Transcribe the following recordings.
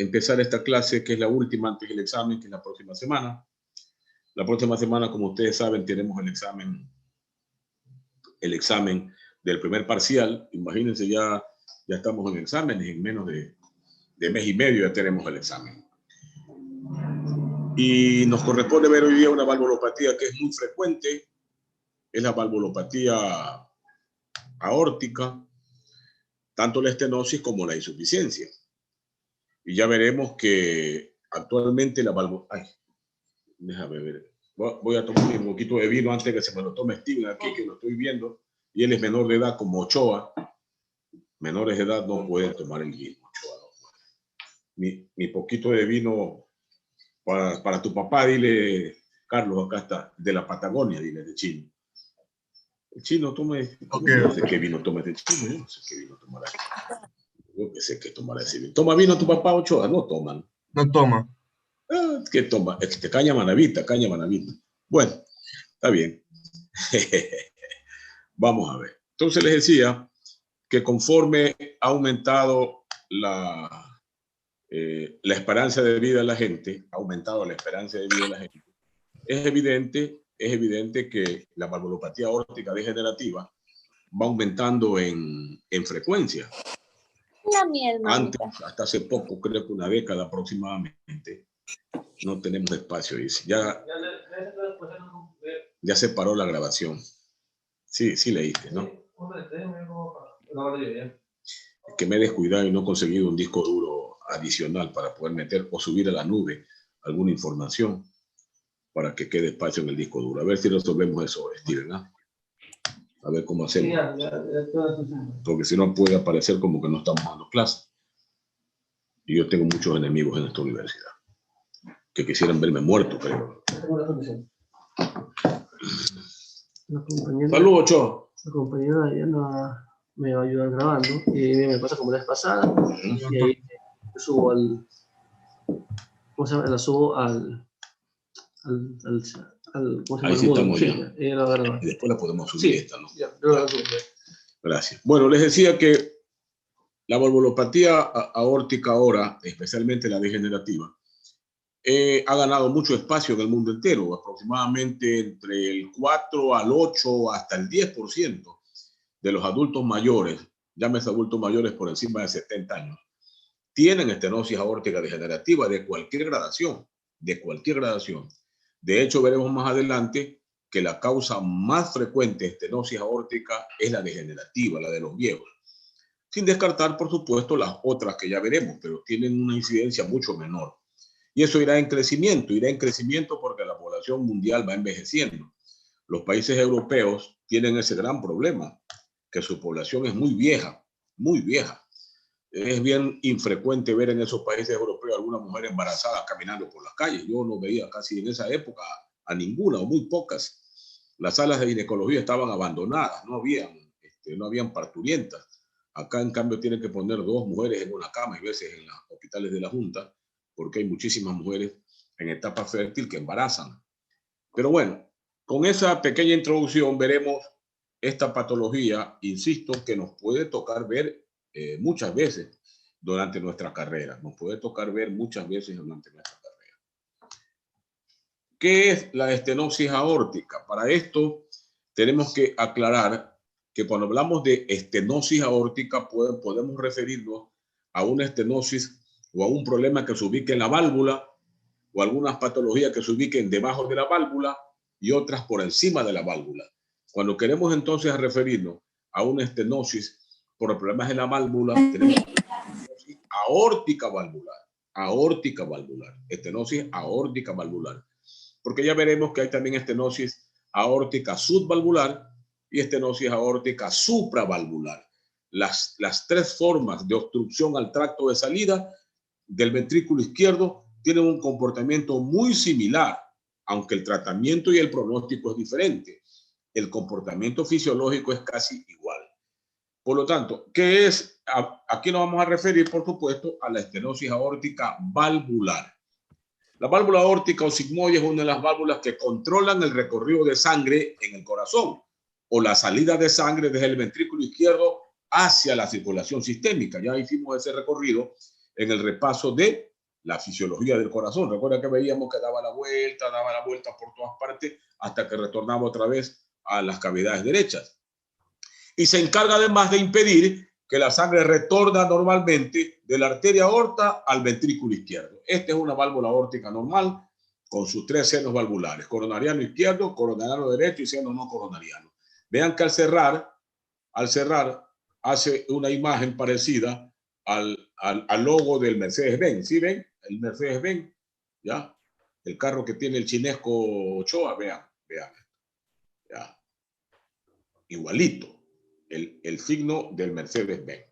empezar esta clase, que es la última antes del examen, que es la próxima semana. La próxima semana, como ustedes saben, tenemos el examen del primer parcial. Imagínense, ya estamos en exámenes, en menos de mes y medio ya tenemos el examen. Y nos corresponde ver hoy día una valvulopatía que es muy frecuente, es la valvulopatía aórtica, tanto la estenosis como la insuficiencia. Y ya veremos que actualmente la valvulopatía... Déjame ver. Voy a tomar un poquito de vino antes que se me lo tome Steven aquí, que lo estoy viendo. Y él es menor de edad como Ochoa. Menores de edad no pueden tomar el vino, Ochoa. No. Mi poquito de vino para tu papá, dile, Carlos, acá está, de la Patagonia, dile, de Chino. El Chino toma... Okay. No sé qué vino toma este Chino, yo no sé qué vino tomará. Yo que sé qué tomará ese vino. ¿Toma vino tu papá, Ochoa? No toman. No toma. ¿Qué toma? Caña manavita. Bueno, está bien. Vamos a ver. Entonces les decía que conforme ha aumentado la esperanza de vida de la gente, es evidente que la valvulopatía aórtica degenerativa va aumentando en frecuencia. Antes, hasta hace poco, creo que una década aproximadamente, no tenemos espacio, dice. Ya se paró la grabación. Sí leíste, ¿no? Es que me he descuidado y no he conseguido un disco duro adicional para poder meter o subir a la nube alguna información para que quede espacio en el disco duro. A ver si resolvemos eso, Steven, ¿no? A ver cómo hacemos. Porque si no puede aparecer como que no estamos dando clase. Y yo tengo muchos enemigos en esta universidad que quisieran verme muerto, creo. Saludos, Ochoa. La compañera ya me va a ayudar grabando y me pasa como la vez pasada y ahí subo al... ¿Cómo se llama? La subo al ¿cómo se llama? Ahí sí estamos ya. Y después la podemos subir esta, ¿no? Ya, yo la subo. Gracias. Bueno, les decía que la valvulopatía aórtica ahora, especialmente la degenerativa, ha ganado mucho espacio en el mundo entero, aproximadamente entre el 4 al 8 hasta el 10% de los adultos mayores, llámese adultos mayores por encima de 70 años, tienen estenosis aórtica degenerativa de cualquier gradación, De hecho, veremos más adelante que la causa más frecuente de estenosis aórtica es la degenerativa, la de los viejos. Sin descartar, por supuesto, las otras que ya veremos, pero tienen una incidencia mucho menor. Y eso irá en crecimiento porque la población mundial va envejeciendo. Los países europeos tienen ese gran problema, que su población es muy vieja, muy vieja. Es bien infrecuente ver en esos países europeos alguna mujer embarazada caminando por las calles. Yo no veía casi en esa época a ninguna o muy pocas. Las salas de ginecología estaban abandonadas, no habían parturientas. Acá, en cambio, tienen que poner 2 mujeres en una cama y veces en los hospitales de la Junta, porque hay muchísimas mujeres en etapa fértil que embarazan. Pero bueno, con esa pequeña introducción veremos esta patología, insisto, que nos puede tocar ver muchas veces durante nuestra carrera. ¿Qué es la estenosis aórtica? Para esto tenemos que aclarar que cuando hablamos de estenosis aórtica podemos referirnos a una estenosis o a un problema que se ubique en la válvula o algunas patologías que se ubiquen debajo de la válvula y otras por encima de la válvula. Cuando queremos entonces referirnos a una estenosis por problemas en la válvula, tenemos estenosis aórtica valvular, estenosis aórtica valvular, porque ya veremos que hay también estenosis aórtica subvalvular y estenosis aórtica supravalvular. Las 3 formas de obstrucción al tracto de salida del ventrículo izquierdo tienen un comportamiento muy similar, aunque el tratamiento y el pronóstico es diferente. El comportamiento fisiológico es casi igual. Por lo tanto, ¿qué es? Aquí nos vamos a referir, por supuesto, a la estenosis aórtica valvular. La válvula aórtica o sigmoide es una de las válvulas que controlan el recorrido de sangre en el corazón o la salida de sangre desde el ventrículo izquierdo hacia la circulación sistémica. Ya hicimos ese recorrido en el repaso de la fisiología del corazón. Recuerda que veíamos que daba la vuelta por todas partes hasta que retornaba otra vez a las cavidades derechas. Y se encarga además de impedir que la sangre retorna normalmente de la arteria aorta al ventrículo izquierdo. Esta es una válvula aórtica normal con sus 3 senos valvulares: coronariano izquierdo, coronariano derecho y seno no coronariano. Vean que al cerrar hace una imagen parecida al logo del Mercedes-Benz. ¿Sí ven? El Mercedes-Benz, ¿ya? El carro que tiene el chinesco Ochoa, vean, ya. Igualito, el signo del Mercedes-Benz.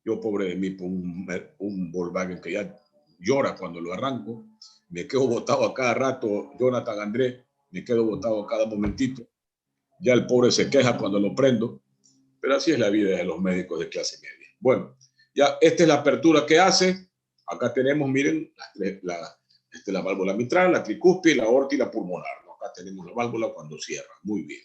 Yo, pobre de mí, un Volkswagen que ya llora cuando lo arranco, me quedo botado a cada rato, Jonathan Andrés, me quedo botado a cada momentito. Ya el pobre se queja cuando lo prendo, pero así es la vida de los médicos de clase media. Bueno, ya esta es la apertura que hace. Acá tenemos, miren, la válvula mitral, la tricúspide, la aorta y la pulmonar. Acá tenemos la válvula cuando cierra. Muy bien.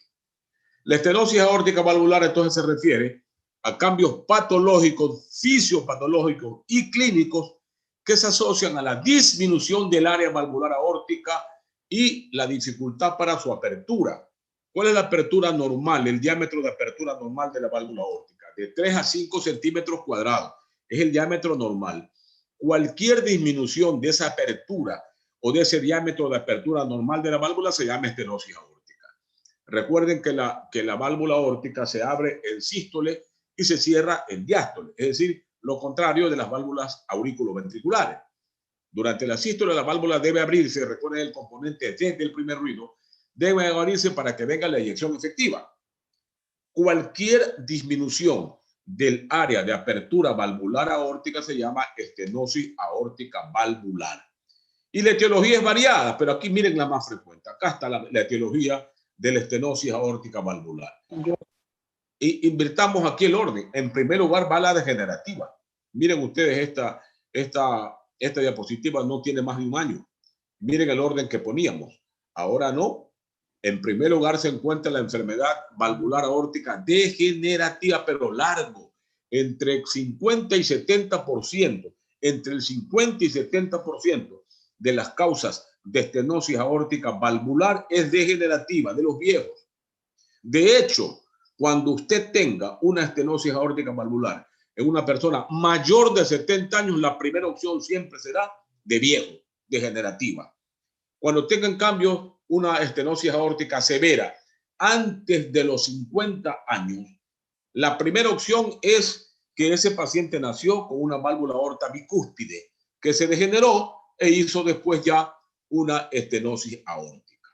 La estenosis aórtica valvular entonces se refiere a cambios patológicos, fisiopatológicos y clínicos que se asocian a la disminución del área valvular aórtica y la dificultad para su apertura. ¿Cuál es la apertura normal, el diámetro de apertura normal de la válvula aórtica? De 3 a 5 centímetros cuadrados. Es el diámetro normal. Cualquier disminución de esa apertura o de ese diámetro de apertura normal de la válvula se llama estenosis aórtica. Recuerden que la válvula aórtica se abre en sístole y se cierra en diástole, es decir, lo contrario de las válvulas auriculoventriculares. Durante la sístole la válvula debe abrirse, recuerden el componente desde el primer ruido, debe abrirse para que venga la eyección efectiva. Cualquier disminución del área de apertura valvular aórtica se llama estenosis aórtica valvular. Y la etiología es variada, pero aquí miren la más frecuente. Acá está la etiología de la estenosis aórtica valvular. Y invirtamos aquí el orden. En primer lugar va la degenerativa. Miren ustedes, esta diapositiva no tiene más de un año. Miren el orden que poníamos. Ahora no. En primer lugar se encuentra la enfermedad valvular aórtica degenerativa, pero largo, entre 50 y 70%, entre el 50 y 70% de las causas de estenosis aórtica valvular es degenerativa, de los viejos. De hecho, cuando usted tenga una estenosis aórtica valvular en una persona mayor de 70 años, la primera opción siempre será de viejo, degenerativa. Cuando tenga, en cambio, una estenosis aórtica severa antes de los 50 años, la primera opción es que ese paciente nació con una válvula aorta bicúspide que se degeneró e hizo después ya una estenosis aórtica.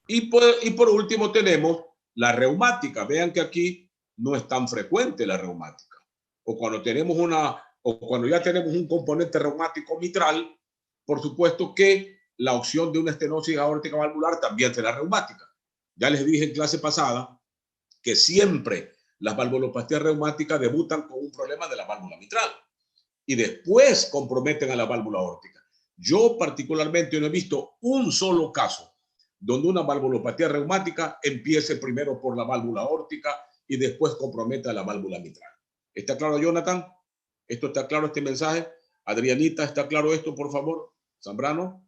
Y por último tenemos la reumática. Vean que aquí no es tan frecuente la reumática. O cuando ya tenemos un componente reumático mitral, por supuesto que la opción de una estenosis aórtica valvular también será reumática. Ya les dije en clase pasada que siempre las valvulopatías reumáticas debutan con un problema de la válvula mitral y después comprometen a la válvula aórtica. Yo particularmente no he visto un solo caso donde una valvulopatía reumática empiece primero por la válvula aórtica y después comprometa la válvula mitral. ¿Está claro, Jonathan? ¿Esto está claro, este mensaje? Adrianita, ¿está claro esto, por favor? Zambrano.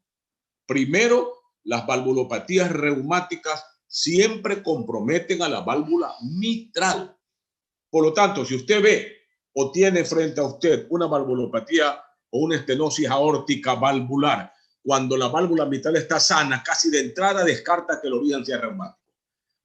Primero, las valvulopatías reumáticas siempre comprometen a la válvula mitral. Por lo tanto, si usted ve o tiene frente a usted una valvulopatía o una estenosis aórtica valvular, cuando la válvula mitral está sana, casi de entrada descarta que el origen sea reumático.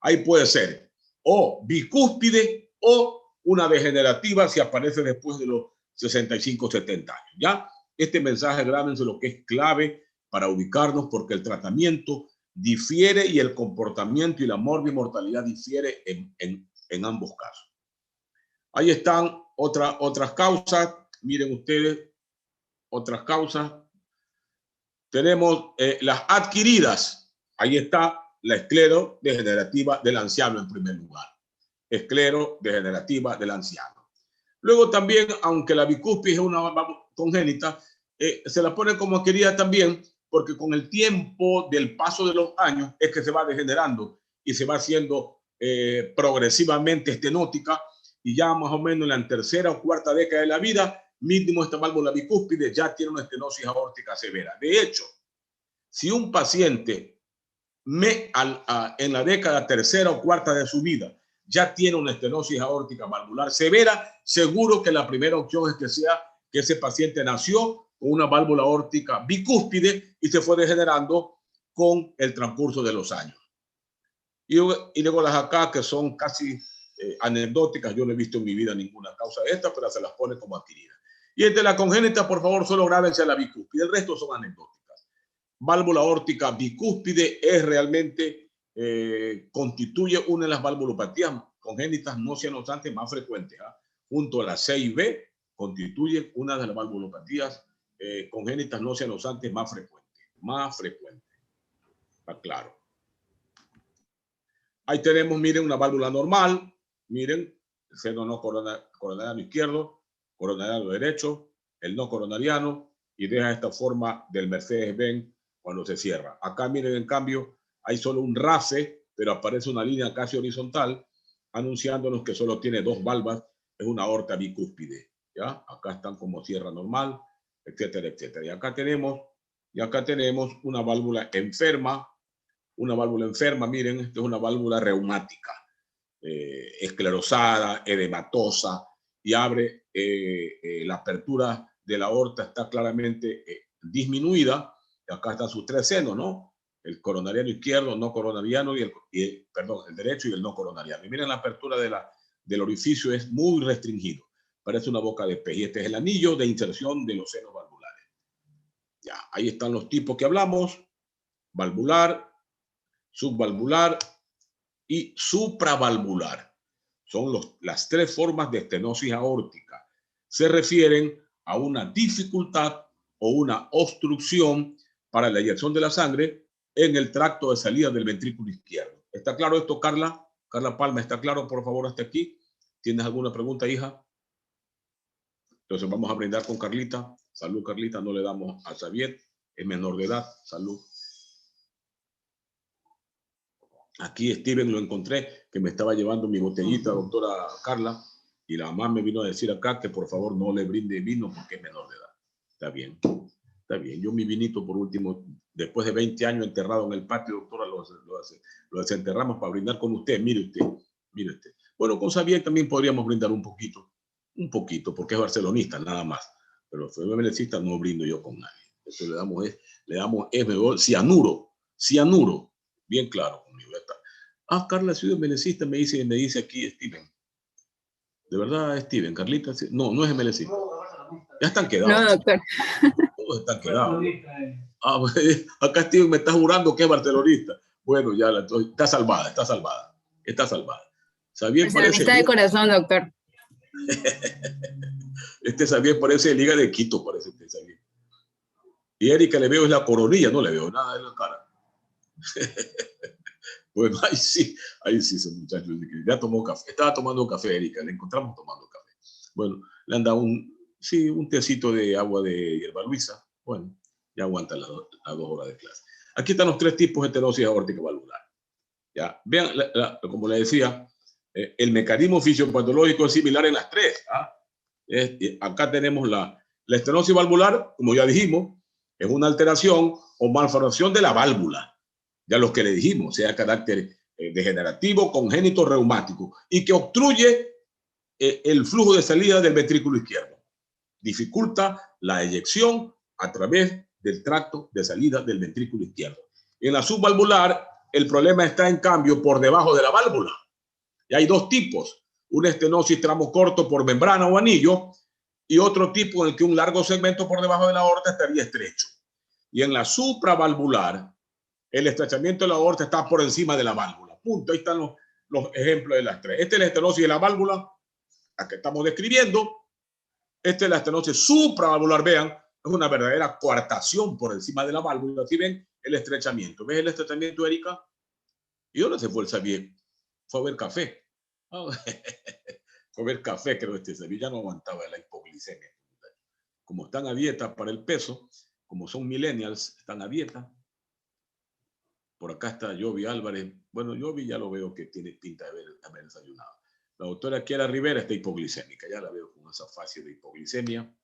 Ahí puede ser o bicúspide o una degenerativa si aparece después de los 65 o 70 años. ¿Ya? Este mensaje, grábense lo que es clave para ubicarnos, porque el tratamiento difiere y el comportamiento y la morbimortalidad difiere en ambos casos. Ahí están otras causas. Miren ustedes, otras causas. Tenemos las adquiridas. Ahí está la esclerodegenerativa del anciano en primer lugar. Esclerodegenerativa del anciano. Luego también, aunque la bicúspide es una congénita, se la pone como adquirida también, porque con el tiempo del paso de los años es que se va degenerando y se va haciendo progresivamente estenótica, y ya más o menos en la tercera o cuarta década de la vida mínimo esta válvula bicúspide ya tiene una estenosis aórtica severa. De hecho, si un paciente en la década tercera o cuarta de su vida ya tiene una estenosis aórtica valvular severa, seguro que la primera opción es que ese paciente nació con una válvula aórtica bicúspide y se fue degenerando con el transcurso de los años. Y luego las acá, que son casi anecdóticas, yo no he visto en mi vida ninguna causa de esta, pero se las pone como adquirida. Y entre la congénita, por favor, solo grábense la bicúspide, el resto son anecdóticas. Válvula aórtica bicúspide es realmente, constituye una de las valvulopatías congénitas no cianosantes más frecuentes. Junto a la C y B, constituye una de las valvulopatías congénitas no cianosantes más frecuentes. Más frecuentes. Está claro. Ahí tenemos, miren, una válvula normal. Miren, el seno no coronariano izquierdo, coronariano derecho, el no coronariano, y deja esta forma del Mercedes-Benz cuando se cierra. Acá, miren, en cambio, hay solo un RACE, pero aparece una línea casi horizontal, anunciándonos que solo tiene dos valvas, es una aorta bicúspide. ¿Ya? Acá están como cierra normal, etcétera, etcétera. Y acá tenemos una válvula enferma. Una válvula enferma, miren, esto es una válvula reumática, esclerosada, edematosa, y abre la apertura de la aorta, está claramente disminuida. Y acá están sus tres senos, ¿no? El coronariano izquierdo, no coronariano, perdón, el derecho y el no coronariano. Y miren, la apertura del orificio es muy restringido, parece una boca de pez. Y este es el anillo de inserción de los senos valvulares. Ya, ahí están los tipos que hablamos: valvular, subvalvular y supravalvular. Son las tres formas de estenosis aórtica. Se refieren a una dificultad o una obstrucción para la eyección de la sangre en el tracto de salida del ventrículo izquierdo. ¿Está claro esto, Carla? Carla Palma, ¿está claro, por favor, hasta aquí? ¿Tienes alguna pregunta, hija? Entonces vamos a brindar con Carlita. Salud, Carlita. No le damos a Xavier, es menor de edad. Salud. Aquí Steven lo encontré, que me estaba llevando mi botellita, doctora Carla, y la mamá me vino a decir acá que por favor no le brinde vino porque es menor de edad. Está bien, está bien. Yo mi vinito, por último, después de 20 años enterrado en el patio, doctora, lo desenterramos para brindar con usted. Mire usted, mire usted. Bueno, con Xavier también podríamos brindar un poquito, porque es barcelonista, nada más. Pero fue melecista, no brindo yo con nadie. Eso le damos cianuro, bien claro conmigo. Carla ha sido melecista, me dice aquí Steven. ¿De verdad, Steven? Carlita, no, no es melecista. Ya están quedados. No, doctor. Todos están quedados. Acá Steven me está jurando que es barcelonista. Bueno, ya está salvada, está salvada. Está salvada. Xavier parece... Está de corazón, doctor. Xavier parece Liga de Quito, parece Xavier. Y Erika le veo es la coronilla, no le veo nada en la cara. Bueno, ahí sí, ese muchacho ya tomó café. Estaba tomando café, Erika, le encontramos tomando café. Bueno, le han dado un tecito de agua de hierba luisa. Bueno, ya aguanta las 2 horas de clase. Aquí están los 3 tipos de estenosis aórtica valvular. Ya, vean, como le decía, el mecanismo fisiopatológico es similar en las 3. Acá tenemos la estenosis valvular, como ya dijimos, es una alteración o malformación de la válvula. Ya los que le dijimos, sea carácter degenerativo, congénito, reumático, y que obstruye el flujo de salida del ventrículo izquierdo. Dificulta la eyección a través del tracto de salida del ventrículo izquierdo. En la subvalvular, el problema está, en cambio, por debajo de la válvula. Y hay 2 tipos: una estenosis tramo corto por membrana o anillo, y otro tipo en el que un largo segmento por debajo de la aorta estaría estrecho. Y en la supravalvular, el estrechamiento de la aorta está por encima de la válvula. Punto. Ahí están los ejemplos de las 3. Esta es la estenosis de la válvula, la que estamos describiendo. Esta es la estenosis supravalvular. Vean, es una verdadera coartación por encima de la válvula. Aquí ven el estrechamiento. ¿Ves el estrechamiento, Erika? ¿Y dónde se fue el Xavier? Fue a ver café. Fue a ver café, creo que Xavier ya no aguantaba la hipoglicemia. Como están a dieta para el peso, como son millennials, están a dieta. Por acá está Jovi Álvarez. Bueno, Jovi ya lo veo que tiene pinta de haber desayunado. La doctora Kiara Rivera está hipoglicémica. Ya la veo con esa fase de hipoglicemia.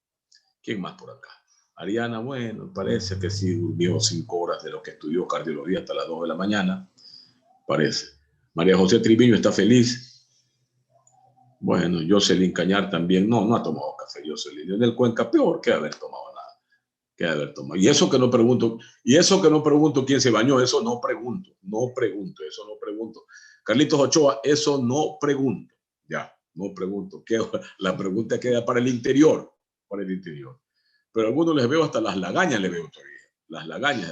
¿Quién más por acá? Ariana, bueno, parece que sí durmió 5 horas de lo que estudió cardiología hasta las 2 de la mañana. Parece. María José Triviño está feliz. Bueno, Jocelyn Cañar también. No ha tomado café, Jocelyn. En el Cuenca, peor que haber tomado nada. Que haber tomado. Y eso que no pregunto quién se bañó, eso no pregunto. Eso no pregunto. Carlitos Ochoa, eso no pregunto. Ya, no pregunto. La pregunta queda para el interior. Para el interior. Pero a algunos les veo hasta las lagañas, les veo todavía. Las lagañas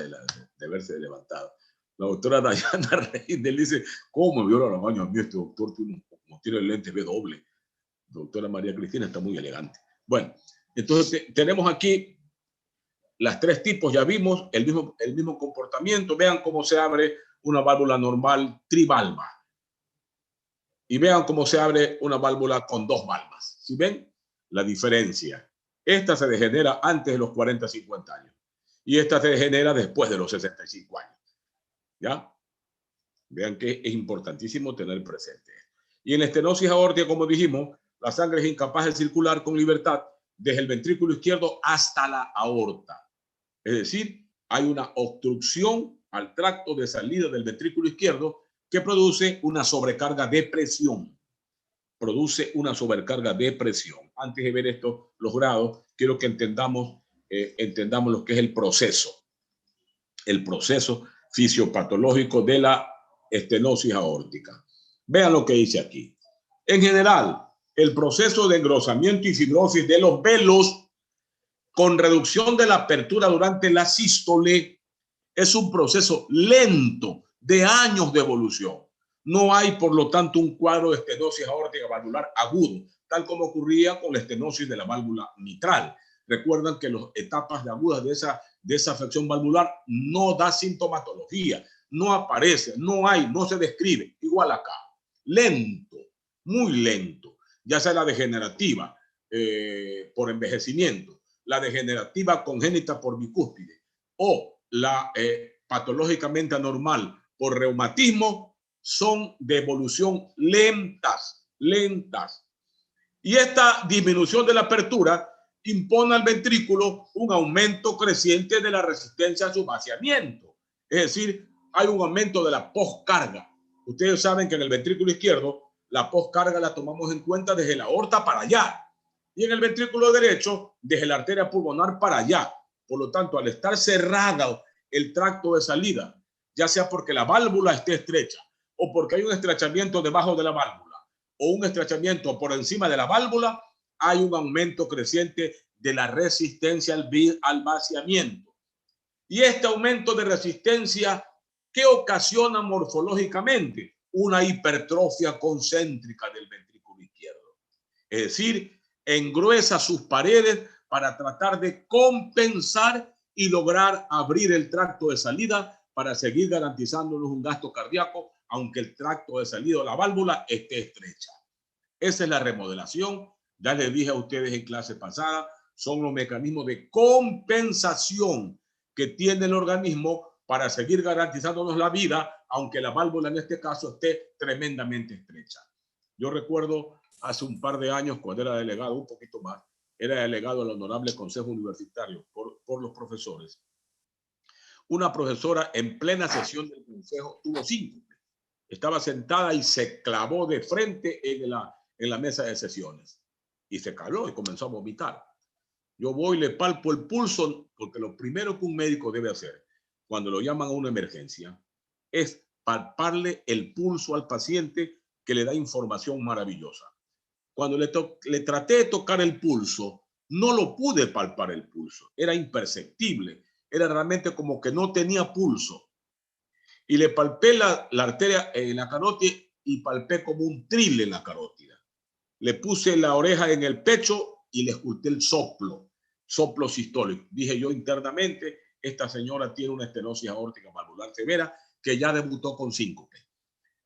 de haberse levantado. La doctora Dayana Reindel dice, ¿cómo me vio la baño a mí este doctor? Como tiene el lente, ve doble. Doctora María Cristina está muy elegante. Bueno, entonces tenemos aquí las 3 tipos, ya vimos el mismo comportamiento. Vean cómo se abre una válvula normal trivalva. Y vean cómo se abre una válvula con 2 valvas. ¿Sí ven la diferencia? Esta se degenera antes de los 40, 50 años. Y esta se degenera después de los 65 años. ¿Ya? Vean que es importantísimo tener presente. Y en la estenosis aórtica, como dijimos, la sangre es incapaz de circular con libertad desde el ventrículo izquierdo hasta la aorta. Es decir, hay una obstrucción al tracto de salida del ventrículo izquierdo que produce una sobrecarga de presión. Antes de ver esto, los grados, quiero que entendamos lo que es el proceso fisiopatológico de la estenosis aórtica. Vean lo que dice aquí. En general, el proceso de engrosamiento y fibrosis de los velos con reducción de la apertura durante la sístole es un proceso lento de años de evolución. No hay, por lo tanto, un cuadro de estenosis aórtica valvular agudo, tal como ocurría con la estenosis de la válvula mitral. Recuerdan que las etapas de agudas de esa afección valvular no da sintomatología, no aparece, no se describe. Igual acá, lento, muy lento, ya sea la degenerativa por envejecimiento, la degenerativa congénita por bicúspide o la patológicamente anormal por reumatismo, son de evolución lentas. Y esta disminución de la apertura impone al ventrículo un aumento creciente de la resistencia a su vaciamiento. Es decir, hay un aumento de la poscarga. Ustedes saben que en el ventrículo izquierdo la poscarga la tomamos en cuenta desde la aorta para allá y en el ventrículo derecho desde la arteria pulmonar para allá. Por lo tanto, al estar cerrado el tracto de salida, ya sea porque la válvula esté estrecha o porque hay un estrechamiento debajo de la válvula o un estrechamiento por encima de la válvula, hay un aumento creciente de la resistencia al vaciamiento. Y este aumento de resistencia, ¿qué ocasiona morfológicamente? Una hipertrofia concéntrica del ventrículo izquierdo. Es decir, engruesa sus paredes para tratar de compensar y lograr abrir el tracto de salida para seguir garantizándonos un gasto cardíaco, aunque el tracto de salida o la válvula esté estrecha. Esa es la remodelación. Ya les dije a ustedes en clase pasada, son los mecanismos de compensación que tiene el organismo para seguir garantizándonos la vida, aunque la válvula en este caso esté tremendamente estrecha. Yo recuerdo hace un par de años, cuando era delegado, un poquito más, era delegado al Honorable Consejo Universitario por los profesores. Una profesora en plena sesión del consejo tuvo síncope. Estaba sentada y se clavó de frente en la mesa de sesiones. Y se caló y comenzó a vomitar. Yo voy y le palpo el pulso, porque lo primero que un médico debe hacer cuando lo llaman a una emergencia es palparle el pulso al paciente, que le da información maravillosa. Cuando le traté de tocar el pulso, no lo pude palpar el pulso. Era imperceptible. Era realmente como que no tenía pulso. Y le palpé la arteria en la carótida y palpé como un tril en la carótida. Le puse la oreja en el pecho y le esculté el soplo sistólico. Dije yo internamente, esta señora tiene una estenosis aórtica valvular severa que ya debutó con síncope.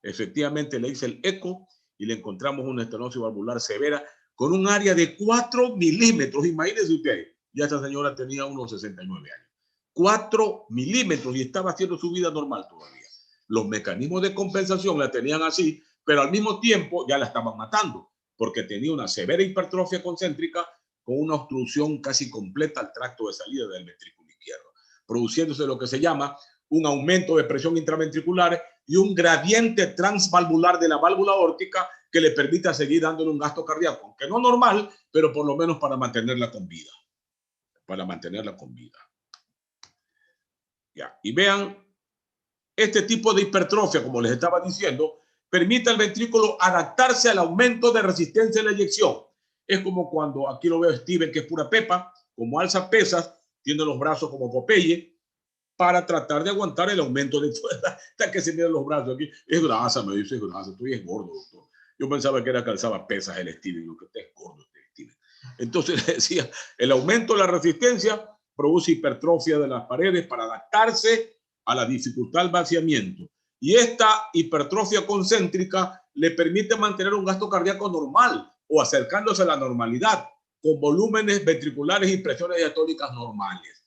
Efectivamente le hice el eco y le encontramos una estenosis valvular severa con un área de 4 milímetros. Imagínense ustedes, ya esta señora tenía unos 69 años. 4 milímetros y estaba haciendo su vida normal todavía. Los mecanismos de compensación la tenían así, pero al mismo tiempo ya la estaban matando, porque tenía una severa hipertrofia concéntrica con una obstrucción casi completa al tracto de salida del ventrículo izquierdo, produciéndose lo que se llama un aumento de presión intraventricular y un gradiente transvalvular de la válvula aórtica que le permita seguir dándole un gasto cardíaco, aunque no normal, pero por lo menos para mantenerla con vida. Para mantenerla con vida. Ya. Y vean, este tipo de hipertrofia, como les estaba diciendo, permite al ventrículo adaptarse al aumento de resistencia en la eyección. Es como cuando, aquí lo veo Steven, que es pura pepa, como alza pesas, tiene los brazos como Popeye, para tratar de aguantar el aumento de fuerza. Hasta que se miran los brazos aquí. Es grasa, me dice, es grasa, estoy es gordo, doctor. Yo pensaba que era que alzaba pesas el Steven, lo que está es gordo este Steven. Entonces le decía, el aumento de la resistencia produce hipertrofia de las paredes para adaptarse a la dificultad del vaciamiento. Y esta hipertrofia concéntrica le permite mantener un gasto cardíaco normal o acercándose a la normalidad, con volúmenes ventriculares y presiones diastólicas normales.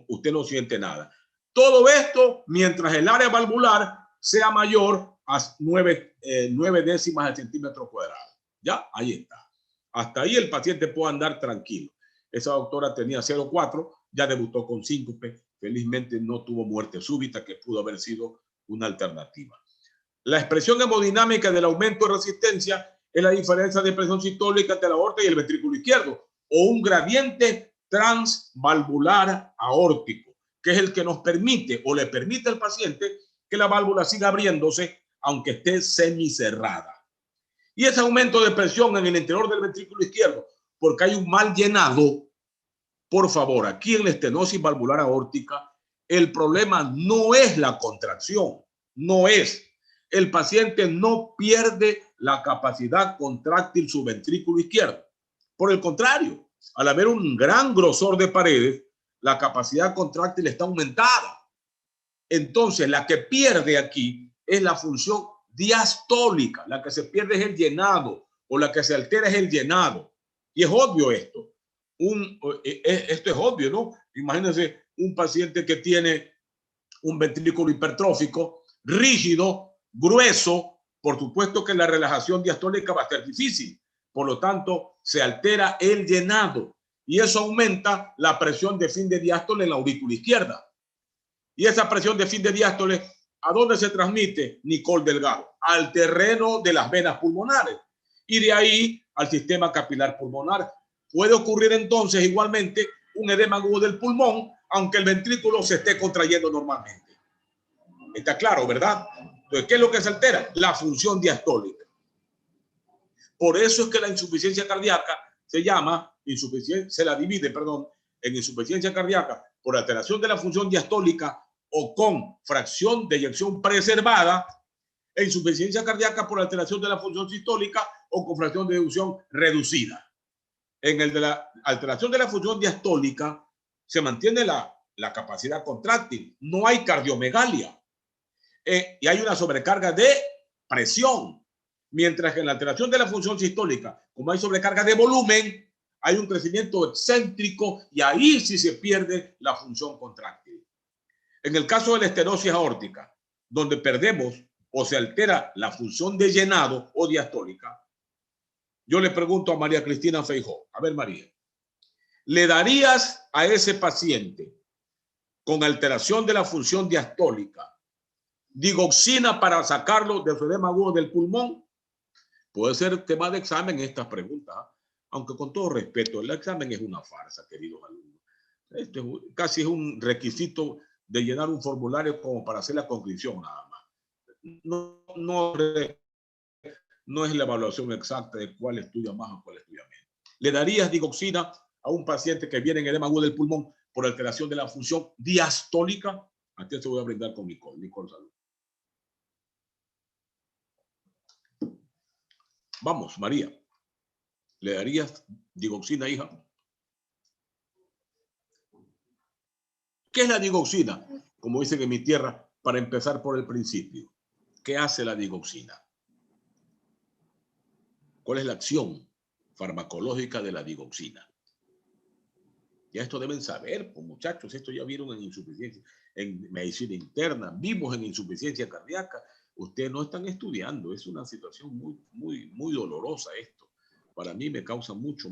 Usted no siente nada. Todo esto mientras el área valvular sea mayor a 9 décimas de centímetro cuadrado. Ya, ahí está. Hasta ahí el paciente puede andar tranquilo. Esa doctora tenía 0,4, ya debutó con síncope. Felizmente no tuvo muerte súbita, que pudo haber sido una alternativa. La expresión hemodinámica del aumento de resistencia es la diferencia de presión sistólica entre la aorta y el ventrículo izquierdo, o un gradiente transvalvular aórtico, que es el que nos permite o le permite al paciente que la válvula siga abriéndose aunque esté semicerrada. Y ese aumento de presión en el interior del ventrículo izquierdo, porque hay un mal llenado, por favor, aquí en la estenosis valvular aórtica, el problema no es la contracción, no es. El paciente no pierde la capacidad contráctil su ventrículo izquierdo. Por el contrario, al haber un gran grosor de paredes, la capacidad contráctil está aumentada. Entonces, la que pierde aquí es la función diastólica. La que se pierde es el llenado, o la que se altera es el llenado. Y es obvio esto. Esto es obvio, ¿no? Imagínense un paciente que tiene un ventrículo hipertrófico, rígido, grueso. Por supuesto que la relajación diastólica va a ser difícil. Por lo tanto, se altera el llenado. Y eso aumenta la presión de fin de diástole en la aurícula izquierda. Y esa presión de fin de diástole, ¿a dónde se transmite, Nicole Delgado? Al terreno de las venas pulmonares. Y de ahí al sistema capilar pulmonar. Puede ocurrir entonces igualmente un edema agudo del pulmón, aunque el ventrículo se esté contrayendo normalmente. Está claro, ¿verdad? Entonces, ¿qué es lo que se altera? La función diastólica. Por eso es que la insuficiencia cardíaca se llama, se la divide, en insuficiencia cardíaca por alteración de la función diastólica o con fracción de eyección preservada, e insuficiencia cardíaca por alteración de la función sistólica o con fracción de eyección reducida. En el de la alteración de la función diastólica se mantiene la capacidad contráctil, no hay cardiomegalia y hay una sobrecarga de presión, mientras que en la alteración de la función sistólica, como hay sobrecarga de volumen, hay un crecimiento excéntrico y ahí sí se pierde la función contráctil. En el caso de la estenosis aórtica, donde perdemos o se altera la función de llenado o diastólica, yo le pregunto a María Cristina Feijó, a ver María, ¿le darías a ese paciente con alteración de la función diastólica digoxina para sacarlo de su edema agudo del pulmón? Puede ser tema de examen estas preguntas, aunque con todo respeto, el examen es una farsa, queridos alumnos. Esto casi es un requisito de llenar un formulario como para hacer la conclusión nada más. No es la evaluación exacta de cuál estudia más o cuál estudia menos. ¿Le darías digoxina a un paciente que viene en edema agudo del pulmón por alteración de la función diastólica? Aquí se voy a brindar con Nicole. Nicole, salud. Vamos, María. ¿Le darías digoxina, hija? ¿Qué es la digoxina? Como dicen en mi tierra, para empezar por el principio. ¿Qué hace la digoxina? ¿Cuál es la acción farmacológica de la digoxina? Ya esto deben saber, pues, muchachos, esto ya vieron en insuficiencia, en medicina interna, vimos en insuficiencia cardíaca. Ustedes no están estudiando, es una situación muy dolorosa esto. Para mí me causa mucho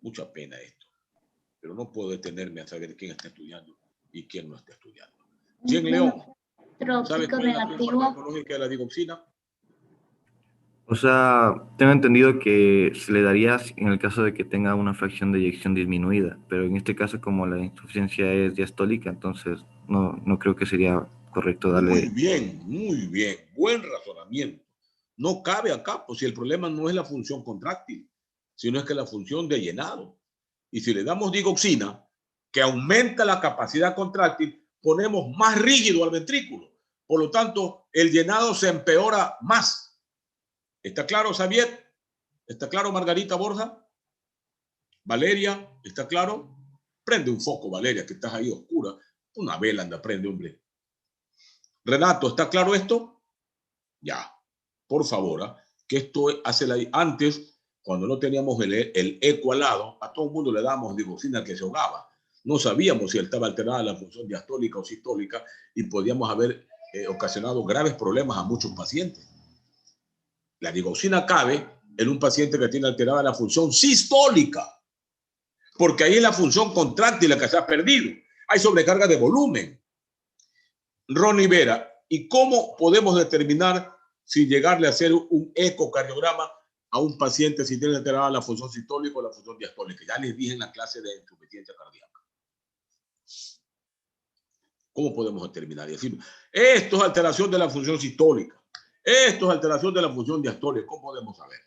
Mucha pena esto. Pero no puedo detenerme a saber quién está estudiando y quién no está estudiando. Jen León, ¿sabes cuál es la forma farmacológica de la digoxina? O sea, tengo entendido que se le daría en el caso de que tenga una fracción de eyección disminuida, pero en este caso, como la insuficiencia es diastólica, entonces no creo que sería correcto darle... Muy bien, buen razonamiento. No cabe acá, pues si el problema no es la función contráctil, sino es que la función de llenado. Y si le damos digoxina, que aumenta la capacidad contráctil, ponemos más rígido al ventrículo. Por lo tanto, el llenado se empeora más. ¿Está claro, Xavier? ¿Está claro, Margarita Borja? Valeria, ¿está claro? Prende un foco, Valeria, que estás ahí oscura. Una vela anda, prende, hombre. Renato, ¿está claro esto? Ya, por favor, ¿eh? Que esto hace antes, cuando no teníamos el eco al lado, a todo el mundo le dábamos digoxina que se ahogaba. No sabíamos si estaba alterada la función diastólica o sistólica y podíamos haber ocasionado graves problemas a muchos pacientes. La digoxina cabe en un paciente que tiene alterada la función sistólica, porque ahí es la función contráctil la que se ha perdido. Hay sobrecarga de volumen. Ronnie Vera, ¿y cómo podemos determinar si llegarle a hacer un ecocardiograma a un paciente si tiene alterada la función sistólica o la función diastólica? Ya les dije en la clase de insuficiencia cardíaca. ¿Cómo podemos determinar? Y decir, esto es alteración de la función sistólica, esto es alteración de la función diastólica. ¿Cómo podemos saber?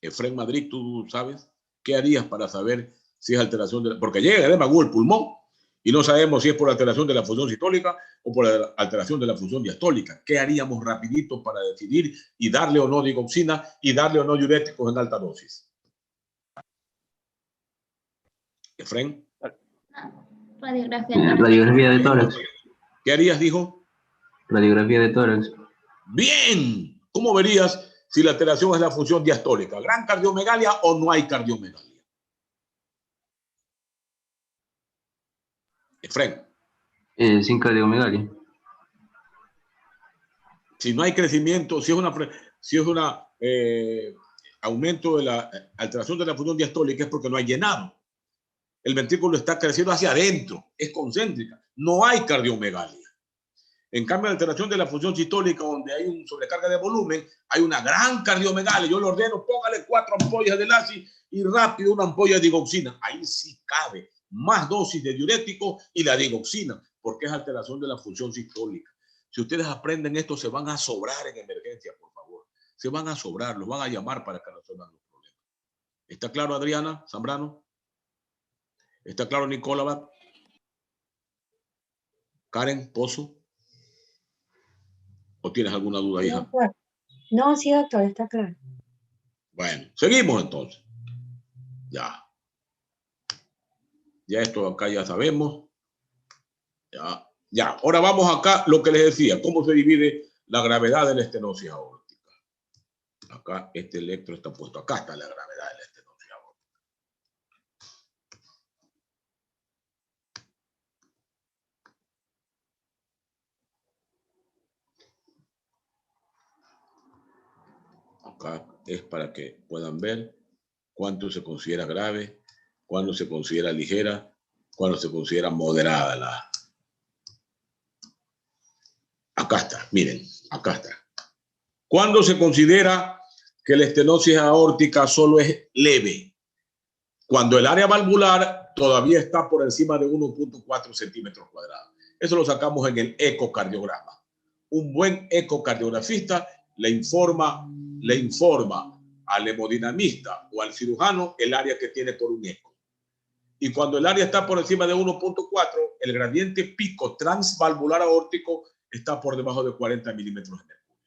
Efraín Madrid, ¿tú sabes qué harías para saber si es alteración de porque llega el edema al pulmón y no sabemos si es por alteración de la función sistólica o por la alteración de la función diastólica? ¿Qué haríamos rapidito para decidir y darle o no digoxina y darle o no diuréticos en alta dosis? Efraín. Radiografía de tórax. ¿Qué harías, dijo? Radiografía de tórax. Bien. ¿Cómo verías si la alteración es la función diastólica? ¿Gran cardiomegalia o no hay cardiomegalia? Efraín. Sin cardiomegalia. Si no hay crecimiento, si es una aumento de la alteración de la función diastólica, es porque no hay llenado. El ventrículo está creciendo hacia adentro, es concéntrica, no hay cardiomegalia. En cambio, la alteración de la función sistólica, donde hay una sobrecarga de volumen, hay una gran cardiomegalia. Yo le ordeno, póngale 4 ampollas de LASI y rápido una ampolla de digoxina. Ahí sí cabe más dosis de diurético y la digoxina, porque es alteración de la función sistólica. Si ustedes aprenden esto, se van a sobrar en emergencia, por favor. Se van a sobrar, los van a llamar para que resuelvan los problemas. ¿Está claro, Adriana Zambrano? ¿Está claro, Nicola? Karen Pozo. ¿O tienes alguna duda, hija? No, sí, doctor, está claro. Bueno, seguimos entonces. Ya. Ya esto acá ya sabemos. Ya. Ya. Ahora vamos acá, lo que les decía, cómo se divide la gravedad de la estenosis aórtica. Acá este electro está puesto. Acá está la gravedad de la estenosis aórtica. Acá es para que puedan ver cuánto se considera grave, cuándo se considera ligera, cuándo se considera moderada la. Acá está, miren, acá está. ¿Cuándo se considera que la estenosis aórtica solo es leve? Cuando el área valvular todavía está por encima de 1.4 centímetros cuadrados. Eso lo sacamos en el ecocardiograma. Un buen ecocardiografista le informa al hemodinamista o al cirujano el área que tiene por un eco. Y cuando el área está por encima de 1.4, el gradiente pico transvalvular aórtico está por debajo de 40 milímetros de mercurio.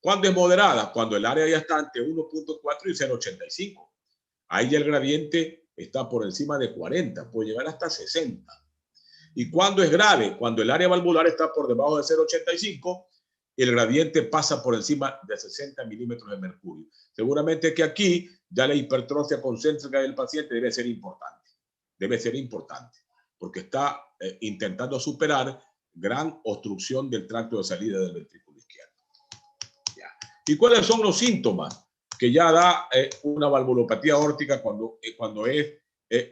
¿Cuándo es moderada? Cuando el área ya está entre 1.4 y 0.85. Ahí ya el gradiente está por encima de 40, puede llegar hasta 60. ¿Y cuándo es grave? Cuando el área valvular está por debajo de 0.85 y el gradiente pasa por encima de 60 milímetros de mercurio. Seguramente que aquí ya la hipertrofia concéntrica del paciente debe ser importante. Debe ser importante, porque está intentando superar gran obstrucción del tracto de salida del ventrículo izquierdo. Ya. ¿Y cuáles son los síntomas que ya da una valvulopatía aórtica cuando es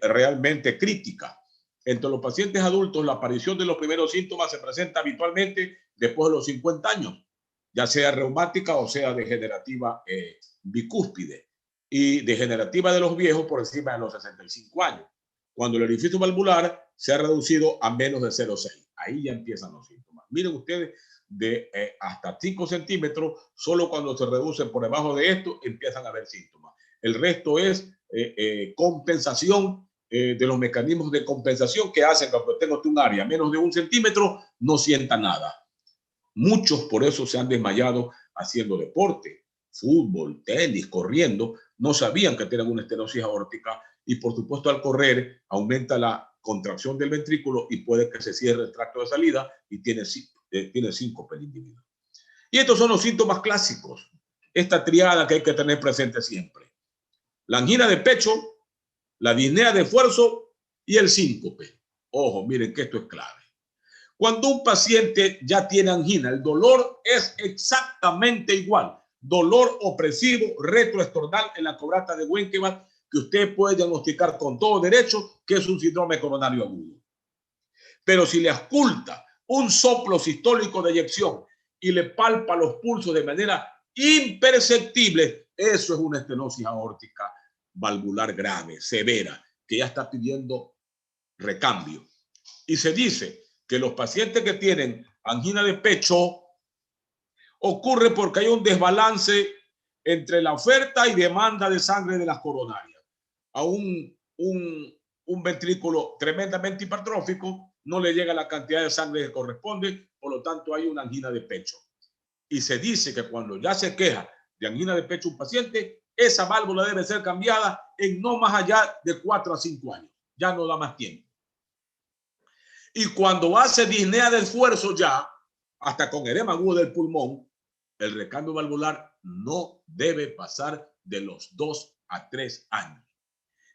realmente crítica? Entre los pacientes adultos, la aparición de los primeros síntomas se presenta habitualmente después de los 50 años, ya sea reumática o sea degenerativa bicúspide, y degenerativa de los viejos por encima de los 65 años, cuando el orificio valvular se ha reducido a menos de 0,6. Ahí ya empiezan los síntomas. Miren ustedes, de hasta 5 centímetros, solo cuando se reducen por debajo de esto empiezan a haber síntomas. El resto es compensación de los mecanismos de compensación que hacen que cuando tenga un área menos de 1 centímetro no sienta nada. Muchos por eso se han desmayado haciendo deporte, fútbol, tenis, corriendo. No sabían que tenían una estenosis aórtica y por supuesto al correr aumenta la contracción del ventrículo y puede que se cierre el tracto de salida y tiene síncope el individuo. Y estos son los síntomas clásicos, esta triada que hay que tener presente siempre: la angina de pecho, la disnea de esfuerzo y el síncope. Ojo, miren que esto es clave. Cuando un paciente ya tiene angina, el dolor es exactamente igual. Dolor opresivo retroesternal en la cobrata de Wenckebach, que usted puede diagnosticar con todo derecho que es un síndrome coronario agudo. Pero si le ausculta un soplo sistólico de eyección y le palpa los pulsos de manera imperceptible, eso es una estenosis aórtica valvular grave, severa, que ya está pidiendo recambio. Y se dice que los pacientes que tienen angina de pecho ocurre porque hay un desbalance entre la oferta y demanda de sangre de las coronarias. A un ventrículo tremendamente hipertrófico no le llega la cantidad de sangre que corresponde, por lo tanto hay una angina de pecho. Y se dice que cuando ya se queja de angina de pecho un paciente, esa válvula debe ser cambiada en no más allá de 4 a 5 años. Ya no da más tiempo. Y cuando hace disnea de esfuerzo ya, hasta con edema agudo del pulmón, el recambio valvular no debe pasar de los 2 a 3 años.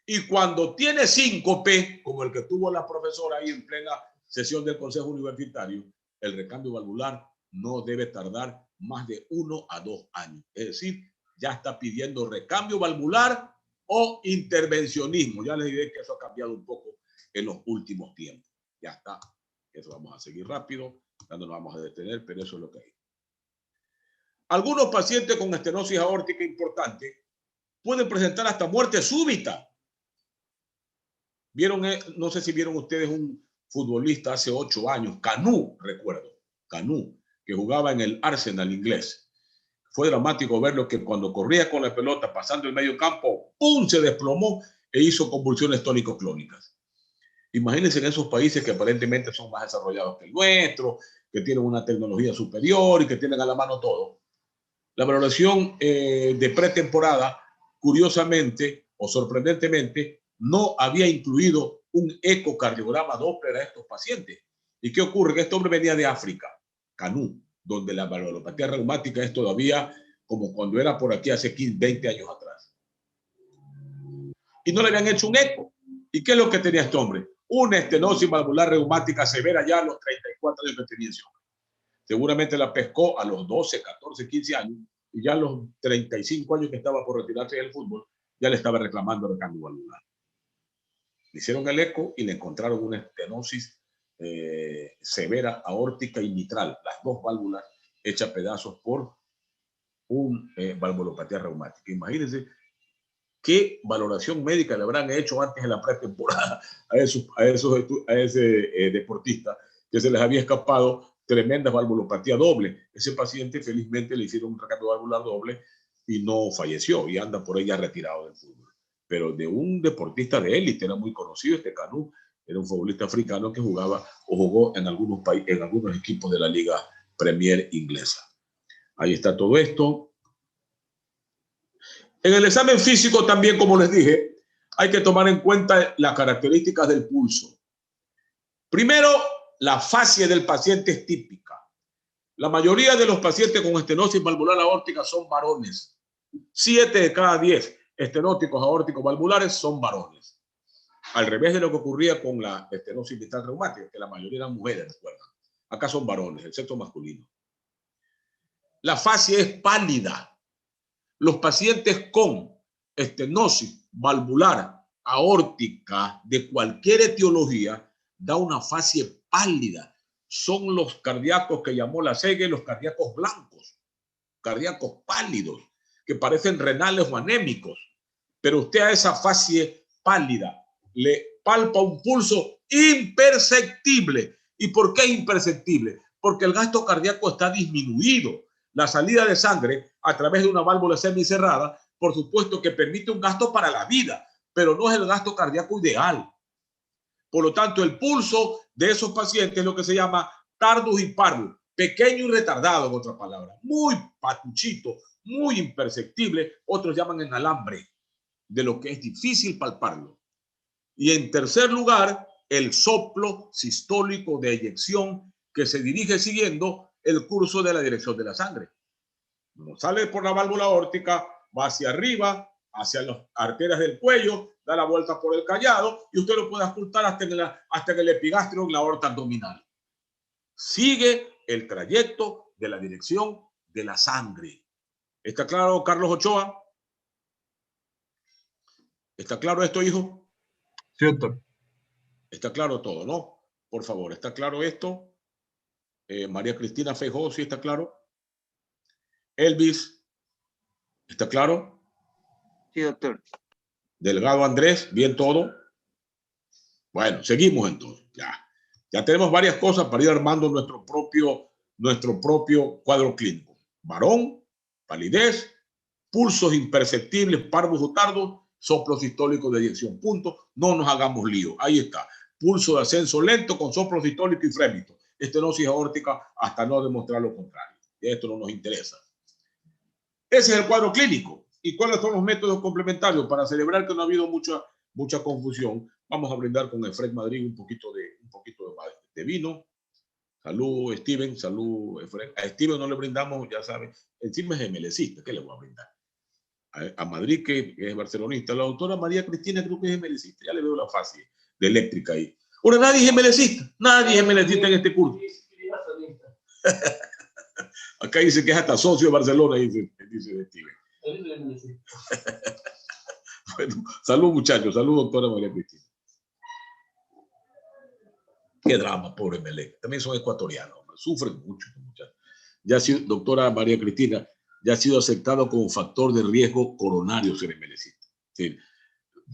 Y cuando tiene síncope, como el que tuvo la profesora ahí en plena sesión del Consejo Universitario, el recambio valvular no debe tardar más de 1 a 2 años. Es decir, ya está pidiendo recambio valvular o intervencionismo. Ya les diré que eso ha cambiado un poco en los últimos tiempos. Ya está. Eso vamos a seguir rápido. Ya no nos vamos a detener, pero eso es lo que hay. Algunos pacientes con estenosis aórtica importante pueden presentar hasta muerte súbita. Vieron, no sé si vieron ustedes un futbolista hace 8 años, Canú, recuerdo, Canú, que jugaba en el Arsenal inglés. Fue dramático verlo, que cuando corría con la pelota pasando el medio campo, ¡pum!, se desplomó e hizo convulsiones tónico-clónicas. Imagínense en esos países que aparentemente son más desarrollados que el nuestro, que tienen una tecnología superior y que tienen a la mano todo. La valoración de pretemporada, curiosamente o sorprendentemente, no había incluido un ecocardiograma Doppler a estos pacientes. ¿Y qué ocurre? Que este hombre venía de África, Canú, donde la valvulopatía reumática es todavía como cuando era por aquí hace 15, 20 años atrás. Y no le habían hecho un eco. ¿Y qué es lo que tenía este hombre? Una estenosis valvular reumática severa ya a los 34 años que tenía ese hombre. Seguramente la pescó a los 12, 14, 15 años y ya a los 35 años que estaba por retirarse del fútbol, ya le estaba reclamando recambio valvular. Le hicieron el eco y le encontraron una estenosis severa aórtica y mitral, las dos válvulas hechas pedazos por un valvulopatía reumática. Imagínense qué valoración médica le habrán hecho antes en la pretemporada a ese deportista que se les había escapado tremenda valvulopatía doble. Ese paciente felizmente le hicieron un recambio valvular doble y no falleció y anda por ella retirado del fútbol. Pero de un deportista de élite, era muy conocido este Canú, era un futbolista africano que jugaba o jugó en algunos equipos de la Liga Premier inglesa. Ahí está todo esto. En el examen físico también, como les dije, hay que tomar en cuenta las características del pulso. Primero, la fascia del paciente es típica. La mayoría de los pacientes con estenosis valvular aórtica son varones. 7 de cada 10 estenóticos aórticos valvulares son varones. Al revés de lo que ocurría con la estenosis mitral reumática, que la mayoría eran mujeres, recuerdan. Acá son varones, el sexo masculino. La fascia es pálida. Los pacientes con estenosis valvular aórtica de cualquier etiología da una fascia pálida. Son los cardíacos que llamó la Segue, los cardíacos blancos, cardíacos pálidos, que parecen renales o anémicos. Pero usted a esa fascia pálida le palpa un pulso imperceptible. ¿Y por qué imperceptible? Porque el gasto cardíaco está disminuido. La salida de sangre a través de una válvula semicerrada, por supuesto que permite un gasto para la vida, pero no es el gasto cardíaco ideal. Por lo tanto, el pulso de esos pacientes es lo que se llama tardus y parvus, pequeño y retardado, en otras palabras, muy patuchito, muy imperceptible, otros llaman en alambre, de lo que es difícil palparlo. Y en tercer lugar, el soplo sistólico de eyección que se dirige siguiendo el curso de la dirección de la sangre. Como sale por la válvula aórtica, va hacia arriba, hacia las arterias del cuello, da la vuelta por el callado y usted lo puede ocultar hasta en el epigastrio, en la aorta abdominal. Sigue el trayecto de la dirección de la sangre. ¿Está claro, Carlos Ochoa? ¿Está claro esto, hijo? Sí, doctor. Está claro todo, ¿no? Por favor, ¿está claro esto? María Cristina Feijó, ¿sí está claro? Elvis, ¿está claro? Sí, doctor. Delgado Andrés, ¿bien todo? Bueno, seguimos entonces. Ya tenemos varias cosas para ir armando nuestro propio cuadro clínico. Varón, palidez, pulsos imperceptibles, parvus o tardos, soplo sistólico de eyección. Punto. No nos hagamos lío. Ahí está. Pulso de ascenso lento con soplo sistólico y frémito. Estenosis aórtica hasta no demostrar lo contrario. Y esto no nos interesa. Ese es el cuadro clínico. ¿Y cuáles son los métodos complementarios? Para celebrar que no ha habido mucha confusión, vamos a brindar con el Efrén Madrid un poquito de vino. Salud, Steven. Salud, Efrén. A Steven no le brindamos, ya saben, encima es gemelecista. ¿Qué le voy a brindar? A Madrid, que es barcelonista. La doctora María Cristina creo que es gemelecista. Ya le veo la fase de eléctrica ahí. Ahora, nadie es gemelecista. Nadie es gemelecista en este curso. Acá dice que es hasta socio de Barcelona, dice Steven. Bueno, salud, muchachos. Salud, doctora María Cristina. Qué drama, pobre Melec. También son ecuatorianos. Sufren mucho, muchachos. Ya ha sido, doctora María Cristina, ya ha sido aceptado como factor de riesgo coronario ser emelecista. Sí.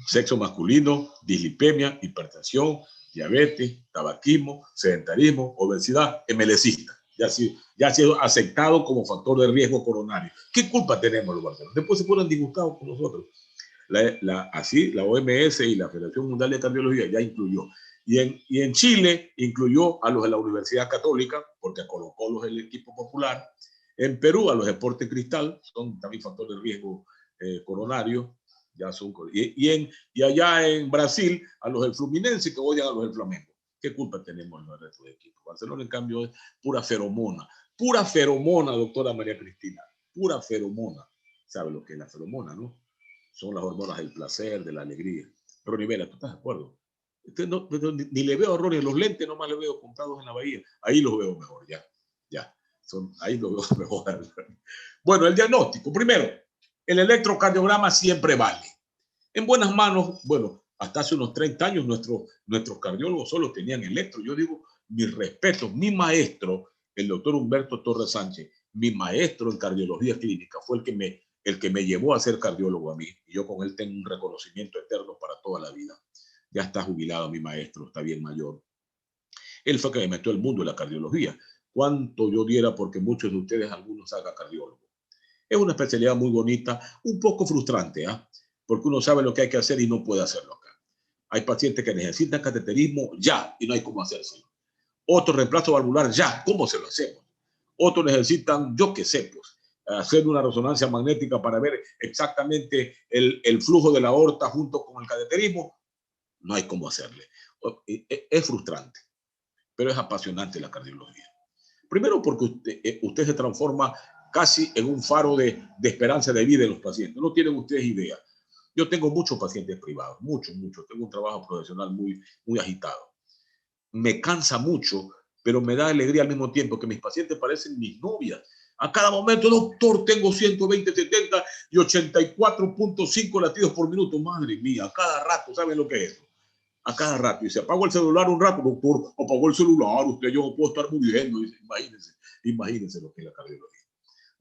Sexo masculino, dislipemia, hipertensión, diabetes, tabaquismo, sedentarismo, obesidad, emelecista. Ya ha sido aceptado como factor de riesgo coronario. ¿Qué culpa tenemos los barceloneses? Después se fueron disgustados con nosotros. Así, la OMS y la Federación Mundial de Cardiología ya incluyó. Y en Chile incluyó a los de la Universidad Católica, porque colocó los del equipo popular. En Perú, a los deportes cristal, son también factores de riesgo coronario. Ya son, y allá en Brasil, a los del Fluminense que odian a los del Flamengo. ¿Qué culpa tenemos en el resto del equipo? Barcelona, en cambio, es pura feromona. Pura feromona, doctora María Cristina. Pura feromona. ¿Sabe lo que es la feromona, no? Son las hormonas del placer, de la alegría. Ronnie Vela, ¿tú estás de acuerdo? Ni le veo a Ronnie, los lentes nomás le veo comprados en la bahía. Ahí los veo mejor, ya. Ahí los veo mejor. Bueno, el diagnóstico. Primero, el electrocardiograma siempre vale. En buenas manos, bueno, hasta hace unos 30 años nuestros cardiólogos solo tenían electro. Yo digo, mis respetos, mi maestro, el doctor Humberto Torres Sánchez, mi maestro en cardiología clínica, fue el que me llevó a ser cardiólogo a mí. Y yo con él tengo un reconocimiento eterno para toda la vida. Ya está jubilado mi maestro, está bien mayor. Él fue el que me metió al mundo de la cardiología. Cuánto yo diera porque muchos de ustedes, algunos hagan cardiólogo. Es una especialidad muy bonita, un poco frustrante, porque uno sabe lo que hay que hacer y no puede hacerlo acá. Hay pacientes que necesitan cateterismo ya y no hay cómo hacérselo. Otros reemplazo valvular ya, ¿cómo se lo hacemos? Otros necesitan, yo qué sé, pues, hacer una resonancia magnética para ver exactamente el flujo de la aorta junto con el cateterismo. No hay cómo hacerle. Es frustrante, pero es apasionante la cardiología. Primero porque usted se transforma casi en un faro de esperanza de vida en los pacientes. No tienen ustedes idea. Yo tengo muchos pacientes privados, muchos. Tengo un trabajo profesional muy agitado. Me cansa mucho, pero me da alegría al mismo tiempo que mis pacientes parecen mis novias. A cada momento, doctor, tengo 120, 70 y 84.5 latidos por minuto. Madre mía, a cada rato, ¿saben lo que es eso? A cada rato. Y se apagó el celular un rato, doctor, apagó el celular, usted, yo no puedo estar muriendo. Imagínense lo que es la cardiología.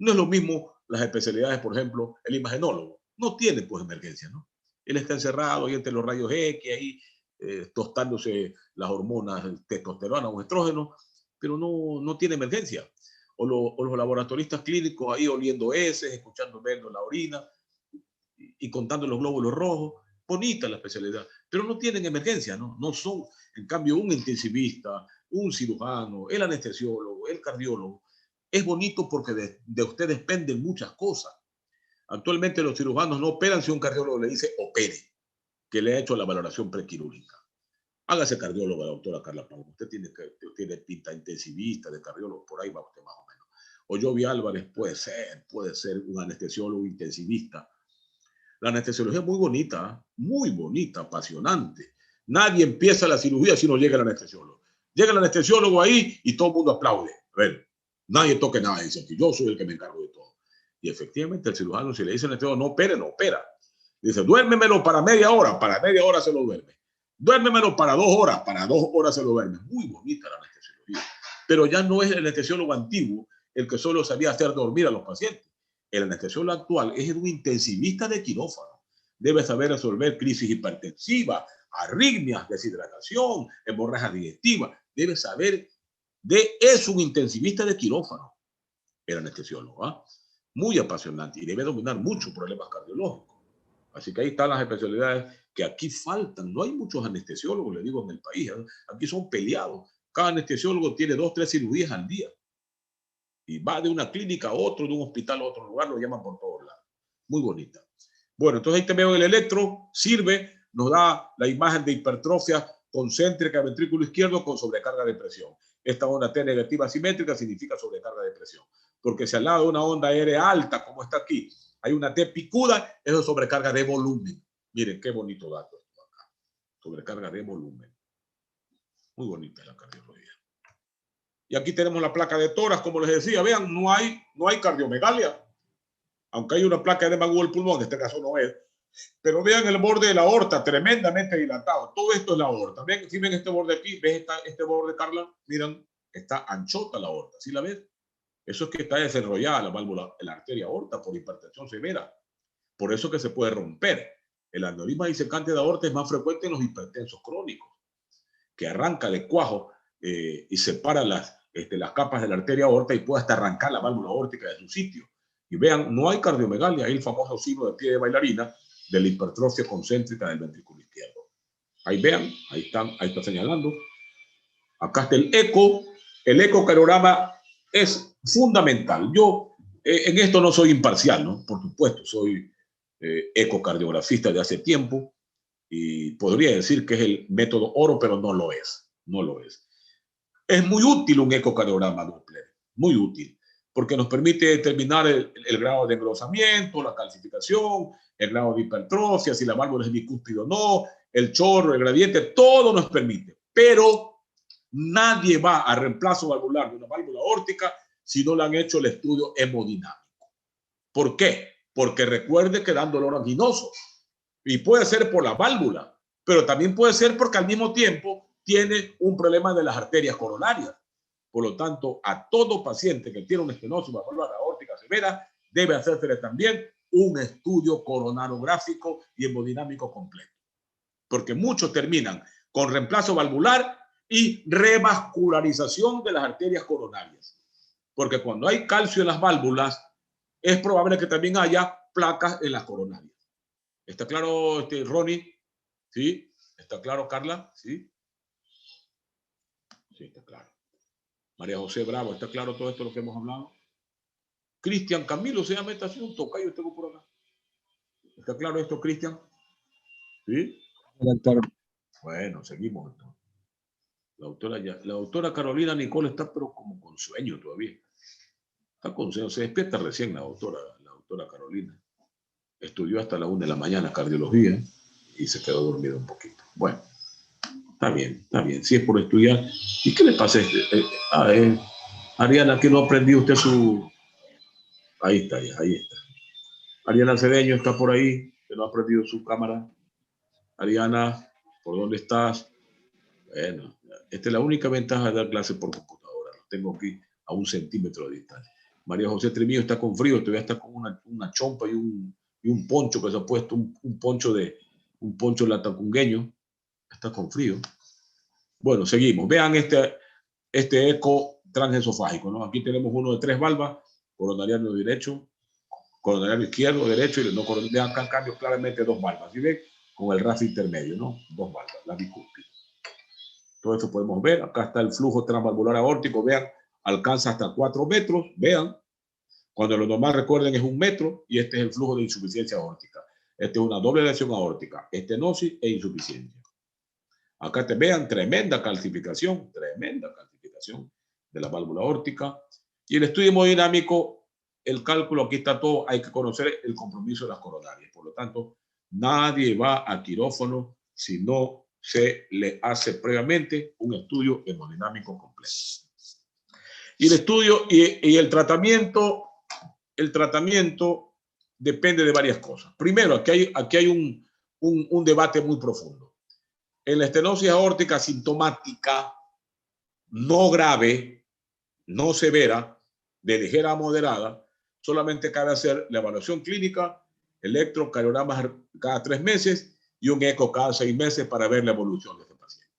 No es lo mismo las especialidades, por ejemplo, el imagenólogo. No tiene, pues, emergencia, ¿no? Él está encerrado ahí entre los rayos X, ahí tostándose las hormonas, testosterona o estrógeno, pero no tiene emergencia. O los laboratoristas clínicos ahí oliendo heces, escuchando menos la orina y contando los glóbulos rojos. Bonita la especialidad, pero no tienen emergencia, ¿no? No son, en cambio, un intensivista, un cirujano, el anestesiólogo, el cardiólogo. Es bonito porque de usted dependen muchas cosas. Actualmente los cirujanos no operan si un cardiólogo le dice opere, que le ha hecho la valoración prequirúrgica. Hágase cardiólogo, doctora Carla Pau. Usted tiene pinta intensivista, de cardiólogo, por ahí va usted más o menos. O Jovi Álvarez puede ser un anestesiólogo intensivista. La anestesiología es muy bonita, apasionante. Nadie empieza la cirugía si no llega el anestesiólogo. Llega el anestesiólogo ahí y todo el mundo aplaude. A ver, nadie toque nada, dice aquí, yo soy el que me encargo de todo. Y efectivamente el cirujano, si le dice al anestesiólogo, no opere, no opera. Dice, duérmemelo para media hora se lo duerme. Duérmemelo para 2 horas, para 2 horas se lo duerme. Muy bonita la anestesiología. Pero ya no es el anestesiólogo antiguo el que solo sabía hacer dormir a los pacientes. El anestesiólogo actual es un intensivista de quirófano. Debe saber resolver crisis hipertensivas, arritmias, deshidratación, hemorragia digestiva. Debe saber es un intensivista de quirófano. El anestesiólogo, ¿ah? Muy apasionante y debe dominar muchos problemas cardiológicos. Así que ahí están las especialidades que aquí faltan. No hay muchos anestesiólogos, le digo, en el país. Aquí son peleados. Cada anestesiólogo tiene 2, 3 cirugías al día. Y va de una clínica a otro, de un hospital a otro lugar, lo llaman por todos lados. Muy bonita. Bueno, entonces ahí te veo el electro, sirve, nos da la imagen de hipertrofia concéntrica del ventrículo izquierdo con sobrecarga de presión. Esta onda T negativa simétrica significa sobrecarga de presión. Porque si al lado de una onda aérea alta, como está aquí, hay una T picuda, eso es sobrecarga de volumen. Miren, qué bonito dato esto acá. Sobrecarga de volumen. Muy bonita la cardiología. Y aquí tenemos la placa de tórax, como les decía, vean, no hay cardiomegalia. Aunque hay una placa de edema agudo del pulmón, en este caso no es. Pero vean el borde de la aorta, tremendamente dilatado. Todo esto es la aorta. ¿Ven? Si ven este borde aquí, ¿ves este borde, Carla? Miren, está anchota la aorta. ¿Sí la ves? Eso es que está desarrollada la válvula, la arteria aorta por hipertensión severa. Por eso que se puede romper. El aneurisma disecante de aorta es más frecuente en los hipertensos crónicos, que arranca de cuajo y separa las capas de la arteria aorta y puede hasta arrancar la válvula aórtica de su sitio. Y vean, no hay cardiomegalia, hay el famoso signo de pie de bailarina de la hipertrofia concéntrica del ventrículo izquierdo. Ahí vean, ahí está señalando. Acá está el eco. El ecocardiograma es fundamental. Yo en esto no soy imparcial, ¿no? Por supuesto, soy ecocardiografista de hace tiempo y podría decir que es el método oro, pero no lo es. No lo es. Es muy útil un ecocardiograma Doppler, muy útil, porque nos permite determinar el grado de engrosamiento, la calcificación, el grado de hipertrofia, si la válvula es bicúspide o no, el chorro, el gradiente, todo nos permite. Pero nadie va a reemplazo valvular de una válvula aórtica si no le han hecho el estudio hemodinámico. ¿Por qué? Porque recuerde que dan dolor anginoso y puede ser por la válvula, pero también puede ser porque al mismo tiempo tiene un problema de las arterias coronarias. Por lo tanto, a todo paciente que tiene una estenosis valvular aórtica severa debe hacerse también un estudio coronarográfico y hemodinámico completo. Porque muchos terminan con reemplazo valvular y revascularización de las arterias coronarias. Porque cuando hay calcio en las válvulas, es probable que también haya placas en las coronarias. ¿Está claro, Ronnie? ¿Sí? ¿Está claro, Carla? ¿Sí? Sí, está claro. María José Bravo, ¿está claro todo esto lo que hemos hablado? Cristian Camilo se llama esta un tocayo, tengo por acá. ¿Está claro esto, Cristian? ¿Sí? Doctor. Bueno, seguimos entonces. La doctora Carolina Nicole está pero como con sueño todavía. Está con sueño, se despierta recién la doctora Carolina. Estudió hasta la 1 de la mañana cardiología y se quedó dormida un poquito. Bueno, está bien. Si es por estudiar. ¿Y qué le pasa a Ariana, que no aprendió usted su Ahí está, ya, ahí está. Ariana Cedeño está por ahí, que no ha prendido su cámara. Ariana, ¿por dónde estás? Bueno, esta es la única ventaja de dar clases por computadora. Lo tengo aquí a 1 centímetro de distancia. María José Tremillo está con frío, todavía está con una chompa y un poncho que se ha puesto, un poncho latacungueño. Está con frío. Bueno, seguimos. Vean este eco transesofágico, ¿no? Aquí tenemos uno de 3 valvas, coronariano derecho, coronariano izquierdo, derecho, y no coronariano. Acá cambio claramente 2 valvas. ¿Sí ven? Con el RAF intermedio, ¿no? 2 valvas, la bicúspide. Todo eso podemos ver. Acá está el flujo transvalvular aórtico. Vean, alcanza hasta 4 metros. Vean, cuando lo normal, recuerden, es 1 metro, y este es el flujo de insuficiencia aórtica. Este es una doble lesión aórtica, estenosis e insuficiencia. Acá te vean, tremenda calcificación de la válvula aórtica. Y el estudio hemodinámico, el cálculo, aquí está todo, hay que conocer el compromiso de las coronarias. Por lo tanto, nadie va a quirófano si no se le hace previamente un estudio hemodinámico completo. Y el estudio y el tratamiento depende de varias cosas. Primero, aquí hay un debate muy profundo. En la estenosis aórtica sintomática, no grave, no severa, de ligera a moderada, solamente cabe hacer la evaluación clínica, electrocardiogramas cada 3 meses y un eco cada 6 meses para ver la evolución de este paciente.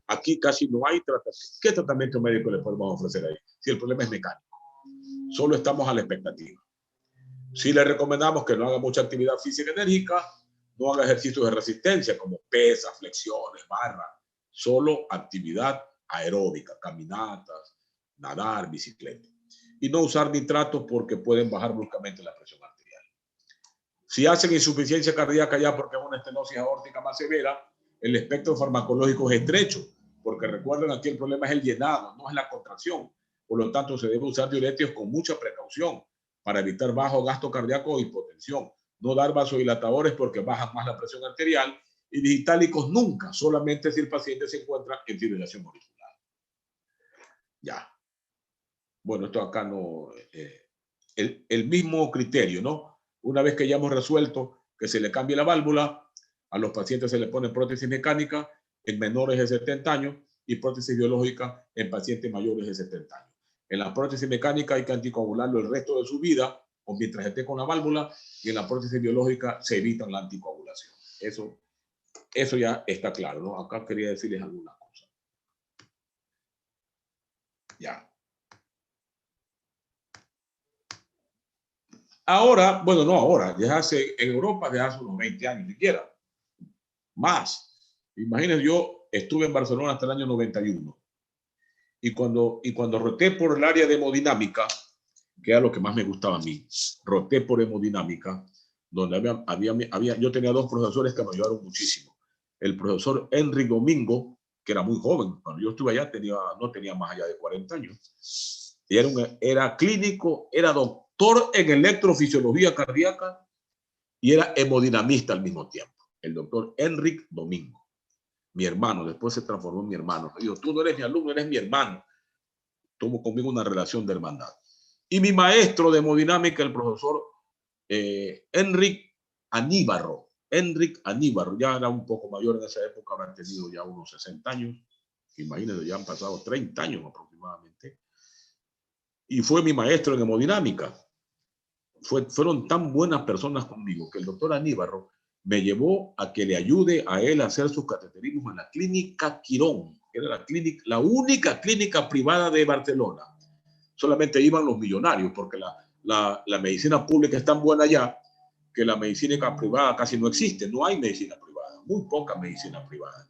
Aquí casi no hay tratamiento. ¿Qué tratamiento médico le podemos ofrecer ahí? Si el problema es mecánico. Solo estamos a la expectativa. Si le recomendamos que no haga mucha actividad física enérgica, no haga ejercicios de resistencia como pesas, flexiones, barras, solo actividad aeróbica, caminatas, nadar, bicicleta. Y no usar nitratos porque pueden bajar bruscamente la presión arterial. Si hacen insuficiencia cardíaca ya porque es una estenosis aórtica más severa, el espectro farmacológico es estrecho, porque recuerden, aquí el problema es el llenado, no es la contracción. Por lo tanto, se debe usar diuréticos con mucha precaución para evitar bajo gasto cardíaco o hipotensión. No dar vasodilatadores porque bajan más la presión arterial, y digitálicos nunca, solamente si el paciente se encuentra en fibrilación auricular. Ya. Bueno, esto acá no... el mismo criterio, ¿no? Una vez que ya hemos resuelto que se le cambie la válvula, a los pacientes se le pone prótesis mecánica en menores de 70 años y prótesis biológica en pacientes mayores de 70 años. En la prótesis mecánica hay que anticoagularlo el resto de su vida o mientras esté con la válvula, y en la prótesis biológica se evita la anticoagulación. Eso ya está claro, ¿no? Acá quería decirles algunas cosas. Ya. Ahora, bueno, no ahora, en Europa desde hace unos 20 años, ni siquiera. Más. Imagínense, yo estuve en Barcelona hasta el año 91. Y cuando roté por el área de hemodinámica, que era lo que más me gustaba a mí, roté por hemodinámica, donde yo tenía 2 profesores que me ayudaron muchísimo. El profesor Enric Domingo, que era muy joven, cuando yo estuve allá no tenía más allá de 40 años. Y era clínico, era doctor en electrofisiología cardíaca y era hemodinamista al mismo tiempo. El doctor Enric Domingo. Mi hermano, después se transformó en mi hermano. Me dijo, tú no eres mi alumno, eres mi hermano. Tuvo conmigo una relación de hermandad. Y mi maestro de hemodinámica, el profesor Enric Aníbarro. Enric Aníbarro, ya era un poco mayor en esa época, habrá tenido ya unos 60 años. Imagínense, ya han pasado 30 años aproximadamente. Y fue mi maestro en hemodinámica. Fueron tan buenas personas conmigo que el doctor Aníbarro me llevó a que le ayude a él a hacer sus cateterismos en la clínica Quirón, que era la única clínica privada de Barcelona. Solamente iban los millonarios, porque la medicina pública es tan buena ya que la medicina privada casi no existe. No hay medicina privada, muy poca medicina privada.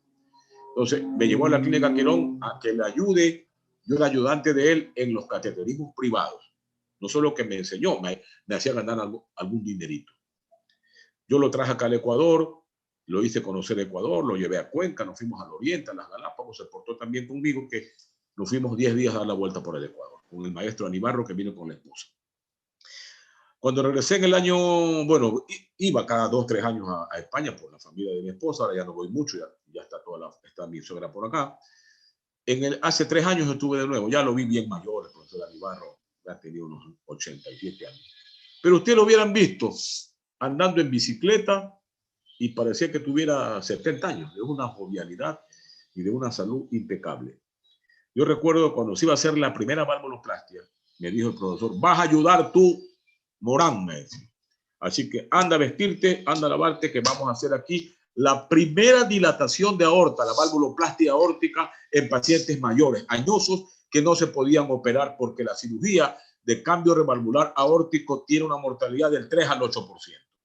Entonces me llevó a la clínica Quirón a que le ayude, yo era ayudante de él en los cateterismos privados. No solo que me enseñó, me hacía ganar algún dinerito. Yo lo traje acá al Ecuador, lo hice conocer Ecuador, lo llevé a Cuenca, nos fuimos al Oriente, a las Galápagos, se portó también conmigo, que nos fuimos 10 días a dar la vuelta por el Ecuador, con el maestro Aníbarro que vino con la esposa. Cuando regresé en el año, bueno, iba cada 2 o 3 años a España por la familia de mi esposa, ahora ya no voy mucho, ya está mi suegra por acá. Hace 3 años estuve de nuevo, ya lo vi bien mayor, el profesor Aníbarro, ha tenido unos 87 años. Pero ustedes lo hubieran visto andando en bicicleta y parecía que tuviera 70 años, de una jovialidad y de una salud impecable. Yo recuerdo cuando se iba a hacer la primera valvuloplastia, me dijo el profesor, vas a ayudar tú, Morán, me decía. Así que anda a vestirte, anda a lavarte, que vamos a hacer aquí la primera dilatación de aorta, la valvuloplastia aórtica en pacientes mayores, añosos, que no se podían operar porque la cirugía de cambio revalvular aórtico tiene una mortalidad del 3 al 8%,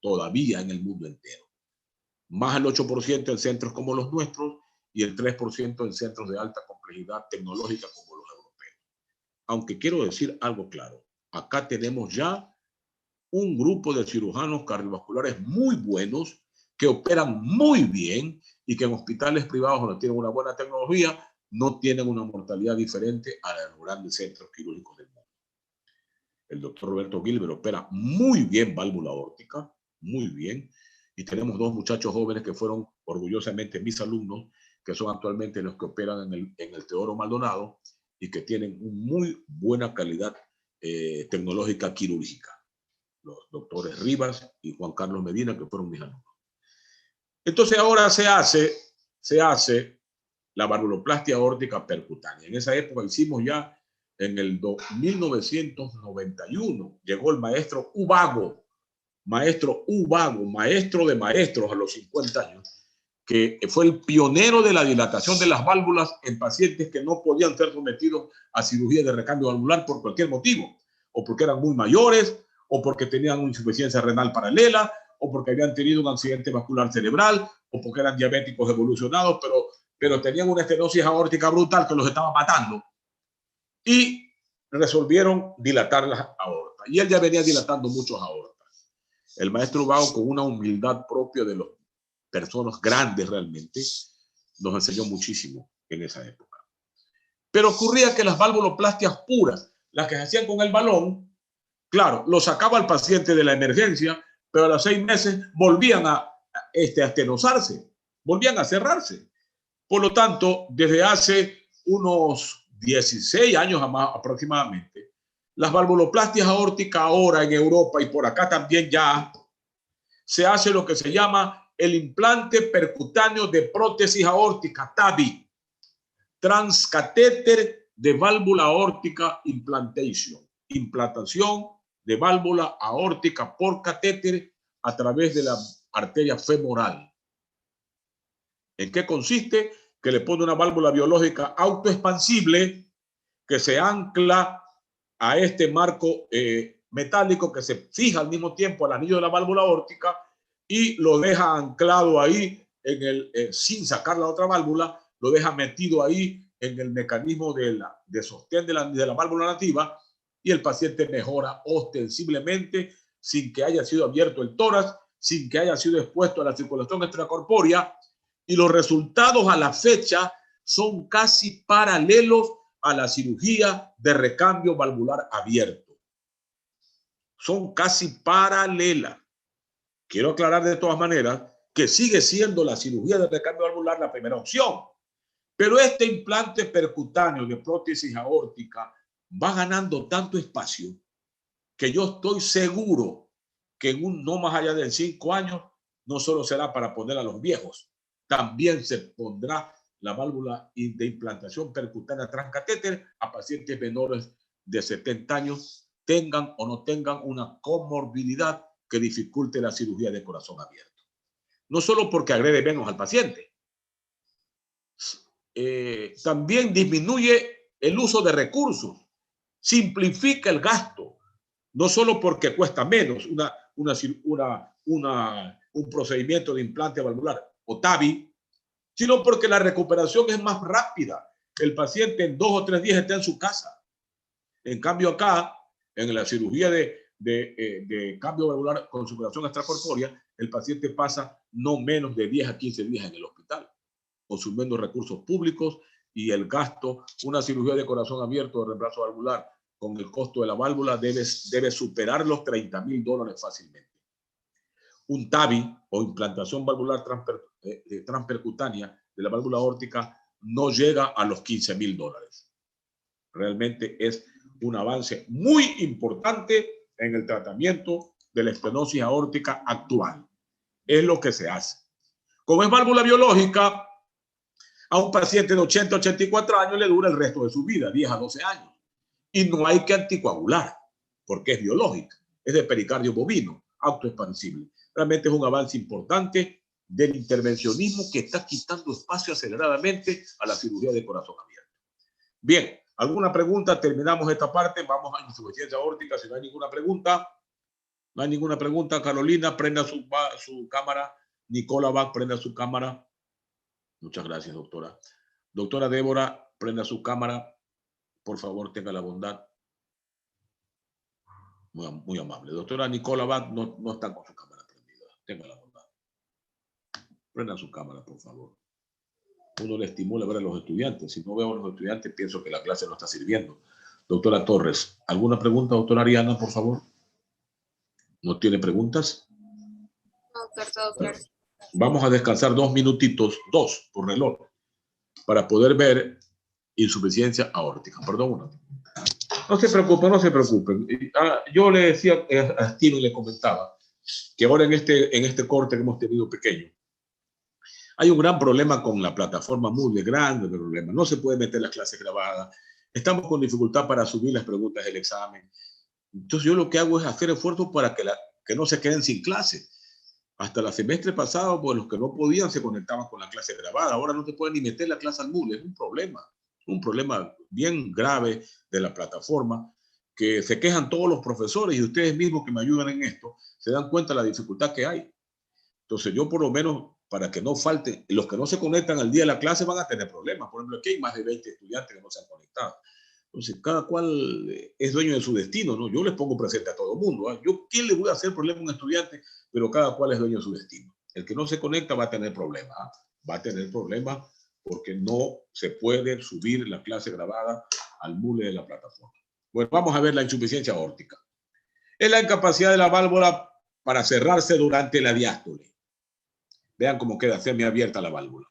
todavía en el mundo entero. Más al 8% en centros como los nuestros y el 3% en centros de alta complejidad tecnológica como los europeos. Aunque quiero decir algo claro, acá tenemos ya un grupo de cirujanos cardiovasculares muy buenos que operan muy bien y que en hospitales privados donde tienen una buena tecnología no tienen una mortalidad diferente a la de los grandes centros quirúrgicos del mundo. El doctor Roberto Gilbert opera muy bien válvula aórtica, muy bien, y tenemos dos muchachos jóvenes que fueron orgullosamente mis alumnos, que son actualmente los que operan en el Teodoro Maldonado y que tienen una muy buena calidad tecnológica quirúrgica. Los doctores Rivas y Juan Carlos Medina, que fueron mis alumnos. Entonces ahora se hace la valvuloplastia aórtica percutánea. En esa época hicimos ya, en el 1991, llegó el maestro Ubago, maestro de maestros a los 50 años, que fue el pionero de la dilatación de las válvulas en pacientes que no podían ser sometidos a cirugía de recambio valvular por cualquier motivo, o porque eran muy mayores, o porque tenían una insuficiencia renal paralela, o porque habían tenido un accidente vascular cerebral, o porque eran diabéticos evolucionados, pero tenían una estenosis aórtica brutal que los estaba matando. Y resolvieron dilatar las aortas. Y él ya venía dilatando muchos aortas. El maestro Ubago, con una humildad propia de las personas grandes realmente, nos enseñó muchísimo en esa época. Pero ocurría que las valvuloplastias puras, las que se hacían con el balón, claro, lo sacaba el paciente de la emergencia, pero a los 6 meses volvían a estenosarse, volvían a cerrarse. Por lo tanto, desde hace unos 16 años aproximadamente, las valvuloplastias aórticas ahora en Europa y por acá también ya se hace lo que se llama el implante percutáneo de prótesis aórtica, TAVI, transcatéter de válvula aórtica implantation, implantación de válvula aórtica por catéter a través de la arteria femoral. ¿En qué consiste? Que le pone una válvula biológica autoexpansible que se ancla a este marco metálico que se fija al mismo tiempo al anillo de la válvula aórtica y lo deja anclado ahí sin sacar la otra válvula, lo deja metido ahí en el mecanismo de sostén de la válvula nativa y el paciente mejora ostensiblemente sin que haya sido abierto el tórax, sin que haya sido expuesto a la circulación extracorpórea, y los resultados a la fecha son casi paralelos a la cirugía de recambio valvular abierto. Son casi paralelas. Quiero aclarar de todas maneras que sigue siendo la cirugía de recambio valvular la primera opción, pero este implante percutáneo de prótesis aórtica va ganando tanto espacio que yo estoy seguro que en no más allá de 5 años no solo será para poner a los viejos, también se pondrá la válvula de implantación percutánea transcatéter a pacientes menores de 70 años, tengan o no tengan una comorbilidad que dificulte la cirugía de corazón abierto. No solo porque agrede menos al paciente, también disminuye el uso de recursos, simplifica el gasto, no solo porque cuesta menos un procedimiento de implante valvular o TAVI, sino porque la recuperación es más rápida. El paciente en 2 o 3 días está en su casa. En cambio acá, en la cirugía de cambio valvular con circulación extracorpórea, el paciente pasa no menos de 10 a 15 días en el hospital, consumiendo recursos públicos y el gasto. Una cirugía de corazón abierto de reemplazo valvular con el costo de la válvula debe superar los $30,000 fácilmente. Un TAVI o implantación valvular transpercutánea de la válvula aórtica no llega a los $15,000. Realmente es un avance muy importante en el tratamiento de la estenosis aórtica actual. Es lo que se hace. Como es válvula biológica, a un paciente de 80 a 84 años le dura el resto de su vida, 10 a 12 años. Y no hay que anticoagular, porque es biológica, es de pericardio bovino, autoexpansible. Realmente es un avance importante del intervencionismo que está quitando espacio aceleradamente a la cirugía de corazón abierto. Bien, ¿alguna pregunta? Terminamos esta parte, vamos a insuficiencia aórtica. Si no hay ninguna pregunta, no hay ninguna pregunta. Carolina, prenda su cámara. Nicola Bach, prenda su cámara. Muchas gracias, doctora. Doctora Débora, prenda su cámara. Por favor, tenga la bondad. Muy amable. Doctora Nicola Bach no está con su cámara prendida. Tenga la bondad. Prenda su cámara, por favor. Uno le estimula ver a los estudiantes. Si no veo a los estudiantes, pienso que la clase no está sirviendo. Doctora Torres, ¿alguna pregunta, doctora Ariana, por favor? ¿No tiene preguntas? No, todo claro. Vamos a descansar 2 minutitos, 2 por reloj, para poder ver insuficiencia aórtica. Perdón. No se preocupen, no se preocupen. Yo le decía a Stino y le comentaba que ahora en este corte que hemos tenido pequeño, hay un gran problema con la plataforma Moodle, grande problema. No se puede meter las clases grabadas. Estamos con dificultad para subir las preguntas del examen. Entonces yo lo que hago es hacer esfuerzos para que no se queden sin clase. Hasta el semestre pasado, pues los que no podían se conectaban con la clase grabada. Ahora no se puede ni meter la clase al Moodle. Es un problema bien grave de la plataforma, que se quejan todos los profesores y ustedes mismos que me ayudan en esto, se dan cuenta de la dificultad que hay. Entonces yo por lo menos, para que no falte, los que no se conectan al día de la clase van a tener problemas. Por ejemplo, aquí hay más de 20 estudiantes que no se han conectado. Entonces, cada cual es dueño de su destino, ¿no? Yo les pongo presente a todo el mundo, ¿eh? Yo, ¿quién le voy a hacer problema a un estudiante? Pero cada cual es dueño de su destino. El que no se conecta va a tener problemas, ¿eh? Va a tener problemas porque no se puede subir la clase grabada al Moodle de la plataforma. Bueno, vamos a ver la insuficiencia aórtica. Es la incapacidad de la válvula para cerrarse durante la diástole. Vean cómo queda semiabierta la válvula.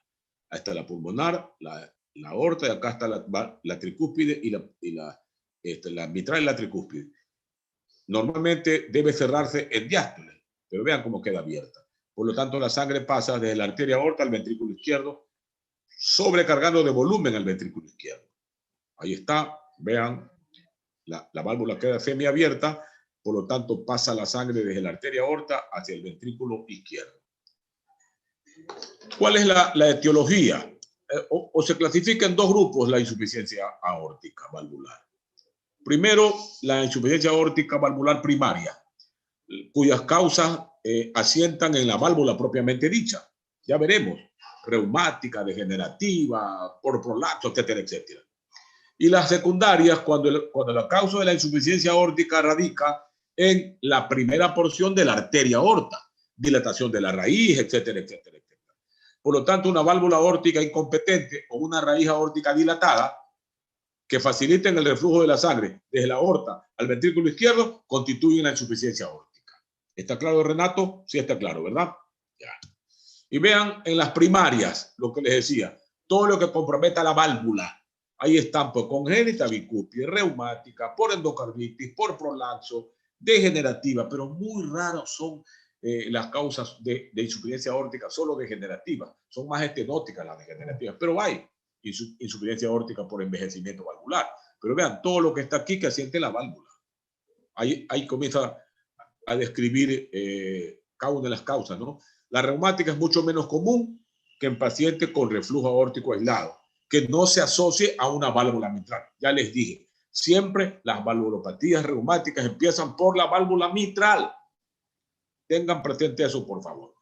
Ahí está la pulmonar, la aorta, y acá está la tricúspide y la mitral y la tricúspide. Normalmente debe cerrarse en diástole, pero vean cómo queda abierta. Por lo tanto, la sangre pasa desde la arteria aorta al ventrículo izquierdo, sobrecargando de volumen al ventrículo izquierdo. Ahí está, vean, la válvula queda semiabierta, por lo tanto pasa la sangre desde la arteria aorta hacia el ventrículo izquierdo. ¿Cuál es la etiología? O se clasifica en 2 grupos la insuficiencia aórtica valvular. Primero, la insuficiencia aórtica valvular primaria, cuyas causas asientan en la válvula propiamente dicha. Ya veremos, reumática, degenerativa, por prolapso, etcétera, etcétera. Y las secundarias, cuando la causa de la insuficiencia aórtica radica en la primera porción de la arteria aorta, dilatación de la raíz, etcétera, etcétera, etcétera. Por lo tanto, una válvula aórtica incompetente o una raíz aórtica dilatada que faciliten el reflujo de la sangre desde la aorta al ventrículo izquierdo constituyen la insuficiencia aórtica. ¿Está claro, Renato? Sí está claro, ¿verdad? Ya. Y vean en las primarias lo que les decía, todo lo que comprometa la válvula. Ahí están pues congénita bicúspide, reumática, por endocarditis, por prolapso, degenerativa, pero muy raros son las causas de insuficiencia aórtica solo degenerativas. Son más estenóticas las degenerativas, pero hay insuficiencia aórtica por envejecimiento valvular. Pero vean, todo lo que está aquí que asiente la válvula. Ahí comienza a describir cada una de las causas, ¿no? La reumática es mucho menos común que en pacientes con reflujo aórtico aislado, que no se asocie a una válvula mitral. Ya les dije, siempre las valvulopatías reumáticas empiezan por la válvula mitral. Tengan presente eso, por favor.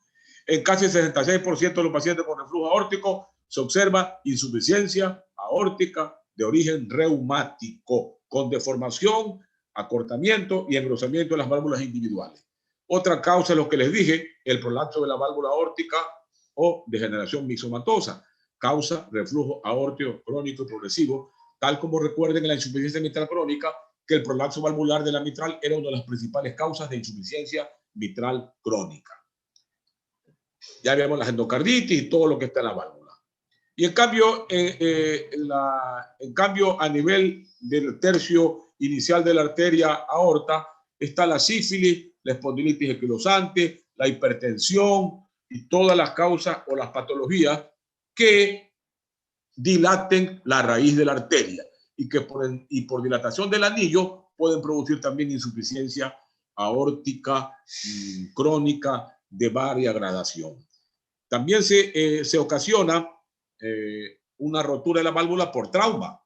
En casi el 66% de los pacientes con reflujo aórtico se observa insuficiencia aórtica de origen reumático, con deformación, acortamiento y engrosamiento de las válvulas individuales. Otra causa es lo que les dije, el prolapso de la válvula aórtica o degeneración mixomatosa, causa reflujo aórtico crónico y progresivo, tal como recuerden en la insuficiencia mitral crónica, que el prolapso valvular de la mitral era una de las principales causas de insuficiencia mitral crónica. Ya vemos las endocarditis y todo lo que está en la válvula. Y en cambio, a nivel del tercio inicial de la arteria aorta está la sífilis, la espondilitis anquilosante, la hipertensión y todas las causas o las patologías que dilaten la raíz de la arteria y que por dilatación del anillo pueden producir también insuficiencia aórtica crónica de varia gradación. También se ocasiona una rotura de la válvula por trauma,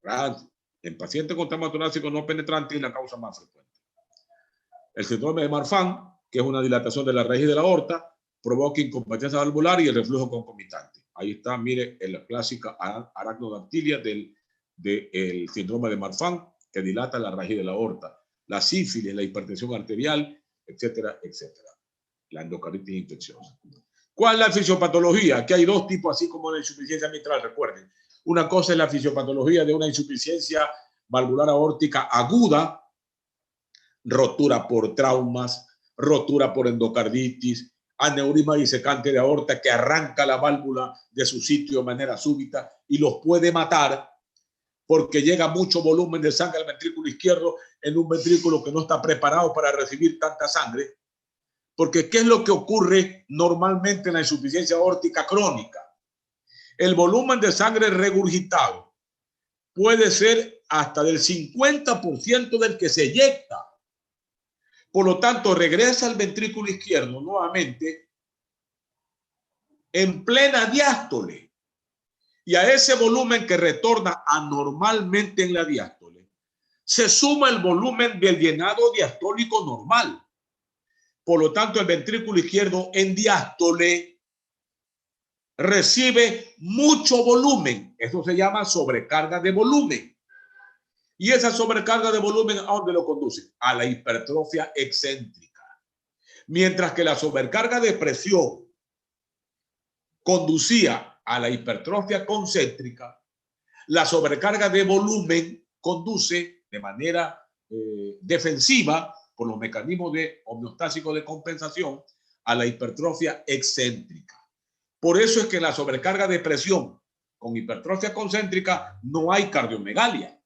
¿verdad? En pacientes con trauma torácico no penetrante es la causa más frecuente. El síndrome de Marfan, que es una dilatación de la raíz de la aorta, provoca incompetencia valvular y el reflujo concomitante. Ahí está, mire, en la clásica aracnodactilia del síndrome de Marfan, que dilata la raíz de la aorta. La sífilis, la hipertensión arterial, etcétera, etcétera. La endocarditis infecciosa. ¿Cuál es la fisiopatología? Aquí hay dos tipos, así como la insuficiencia mitral, recuerden. Una cosa es la fisiopatología de una insuficiencia valvular aórtica aguda, rotura por traumas, rotura por endocarditis, aneurisma disecante de aorta que arranca la válvula de su sitio de manera súbita y los puede matar porque llega mucho volumen de sangre al ventrículo izquierdo en un ventrículo que no está preparado para recibir tanta sangre. Porque ¿qué es lo que ocurre normalmente en la insuficiencia aórtica crónica? El volumen de sangre regurgitado puede ser hasta del 50% del que se eyecta. Por lo tanto, regresa al ventrículo izquierdo nuevamente en plena diástole. Y a ese volumen que retorna anormalmente en la diástole, se suma el volumen del llenado diastólico normal. Por lo tanto, el ventrículo izquierdo en diástole recibe mucho volumen. Eso se llama sobrecarga de volumen. Y esa sobrecarga de volumen, ¿a dónde lo conduce? A la hipertrofia excéntrica. Mientras que la sobrecarga de presión conducía a la hipertrofia concéntrica, la sobrecarga de volumen conduce de manera defensiva por los mecanismos de homeostásico de compensación a la hipertrofia excéntrica. Por eso es que en la sobrecarga de presión con hipertrofia concéntrica no hay cardiomegalia,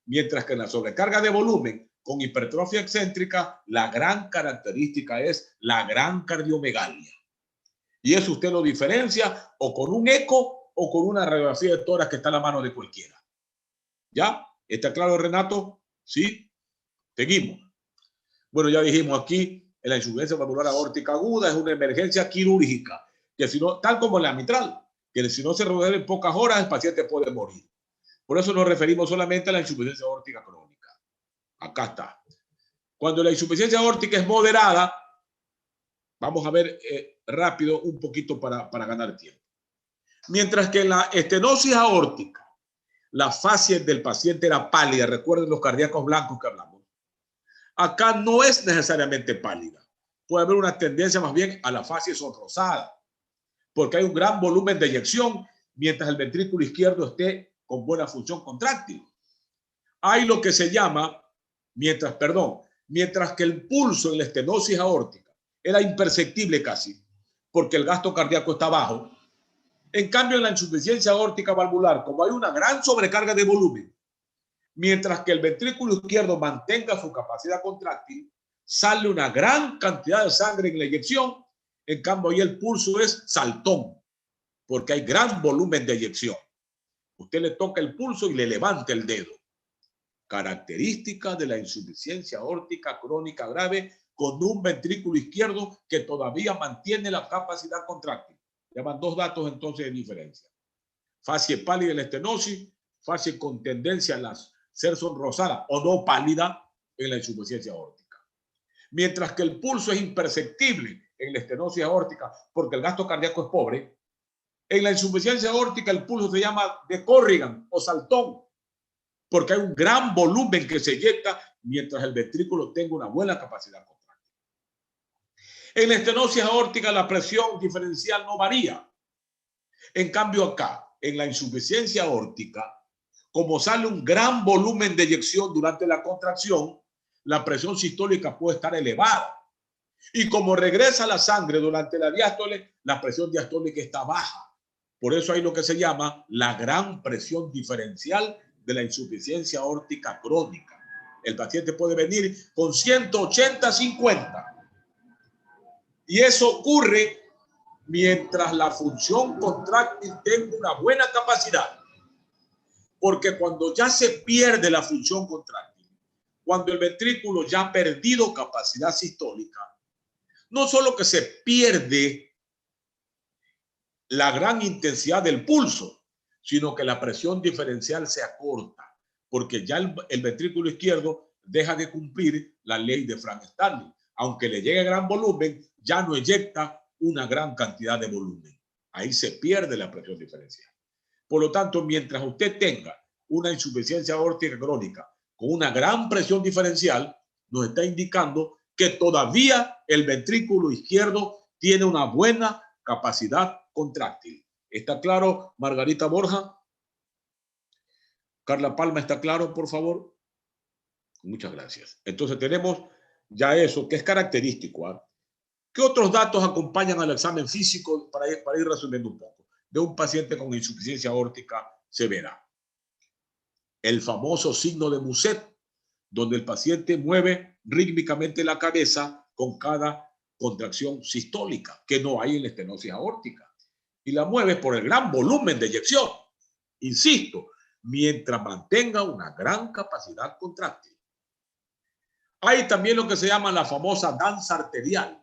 mientras que en la sobrecarga de volumen con hipertrofia excéntrica la gran característica es la gran cardiomegalia. Y eso usted lo diferencia o con un eco o con una radiografía de tórax que está a la mano de cualquiera. ¿Ya? ¿Está claro, Renato? ¿Sí? Seguimos. Bueno, ya dijimos aquí, en la insuficiencia valvular aórtica aguda es una emergencia quirúrgica, que si no, tal como en la mitral, que si no se resuelve en pocas horas, el paciente puede morir. Por eso nos referimos solamente a la insuficiencia aórtica crónica. Acá está. Cuando la insuficiencia aórtica es moderada, vamos a ver rápido un poquito para ganar tiempo. Mientras que en la estenosis aórtica, la fase del paciente era pálida, recuerden los cardíacos blancos que hablamos. Acá no es necesariamente pálida. Puede haber una tendencia más bien a la fase sonrosada, porque hay un gran volumen de eyección mientras el ventrículo izquierdo esté con buena función contráctil. Hay lo que se llama, mientras que el pulso en la estenosis aórtica era imperceptible casi, porque el gasto cardíaco está bajo. En cambio, en la insuficiencia aórtica valvular, como hay una gran sobrecarga de volumen, mientras que el ventrículo izquierdo mantenga su capacidad contráctil, sale una gran cantidad de sangre en la eyección. En cambio, ahí el pulso es saltón, porque hay gran volumen de eyección. Usted le toca el pulso y le levanta el dedo. Característica de la insuficiencia aórtica crónica grave con un ventrículo izquierdo que todavía mantiene la capacidad contráctil. Llaman dos datos entonces de diferencia. Fase pálida en la estenosis, fase con tendencia a ser sonrosada o no pálida en la insuficiencia aórtica. Mientras que el pulso es imperceptible en la estenosis aórtica porque el gasto cardíaco es pobre, en la insuficiencia aórtica el pulso se llama de Corrigan o saltón, porque hay un gran volumen que se eyecta mientras el ventrículo tenga una buena capacidad contráctil. En la estenosis aórtica la presión diferencial no varía. En cambio acá, en la insuficiencia aórtica, como sale un gran volumen de eyección durante la contracción, la presión sistólica puede estar elevada. Y como regresa la sangre durante la diástole, la presión diastólica está baja. Por eso hay lo que se llama la gran presión diferencial de la insuficiencia aórtica crónica. El paciente puede venir con 180-50. Y eso ocurre mientras la función contráctil tenga una buena capacidad. Porque cuando ya se pierde la función contráctil, cuando el ventrículo ya ha perdido capacidad sistólica, no solo que se pierde la gran intensidad del pulso, sino que la presión diferencial se acorta, porque ya el ventrículo izquierdo deja de cumplir la ley de Frank-Starling. Aunque le llegue gran volumen, ya no eyecta una gran cantidad de volumen. Ahí se pierde la presión diferencial. Por lo tanto, mientras usted tenga una insuficiencia aórtica crónica con una gran presión diferencial, nos está indicando que todavía el ventrículo izquierdo tiene una buena capacidad contráctil. ¿Está claro, Margarita Borja? Carla Palma, ¿está claro, por favor? Muchas gracias. Entonces tenemos ya eso, que es característico. ¿Eh? ¿Qué otros datos acompañan al examen físico para ir resumiendo un poco? De un paciente con insuficiencia aórtica severa. El famoso signo de Muset, donde el paciente mueve rítmicamente la cabeza con cada contracción sistólica, que no hay en la estenosis aórtica. Y la mueve por el gran volumen de eyección. Insisto, mientras mantenga una gran capacidad contráctil. Hay también lo que se llama la famosa danza arterial.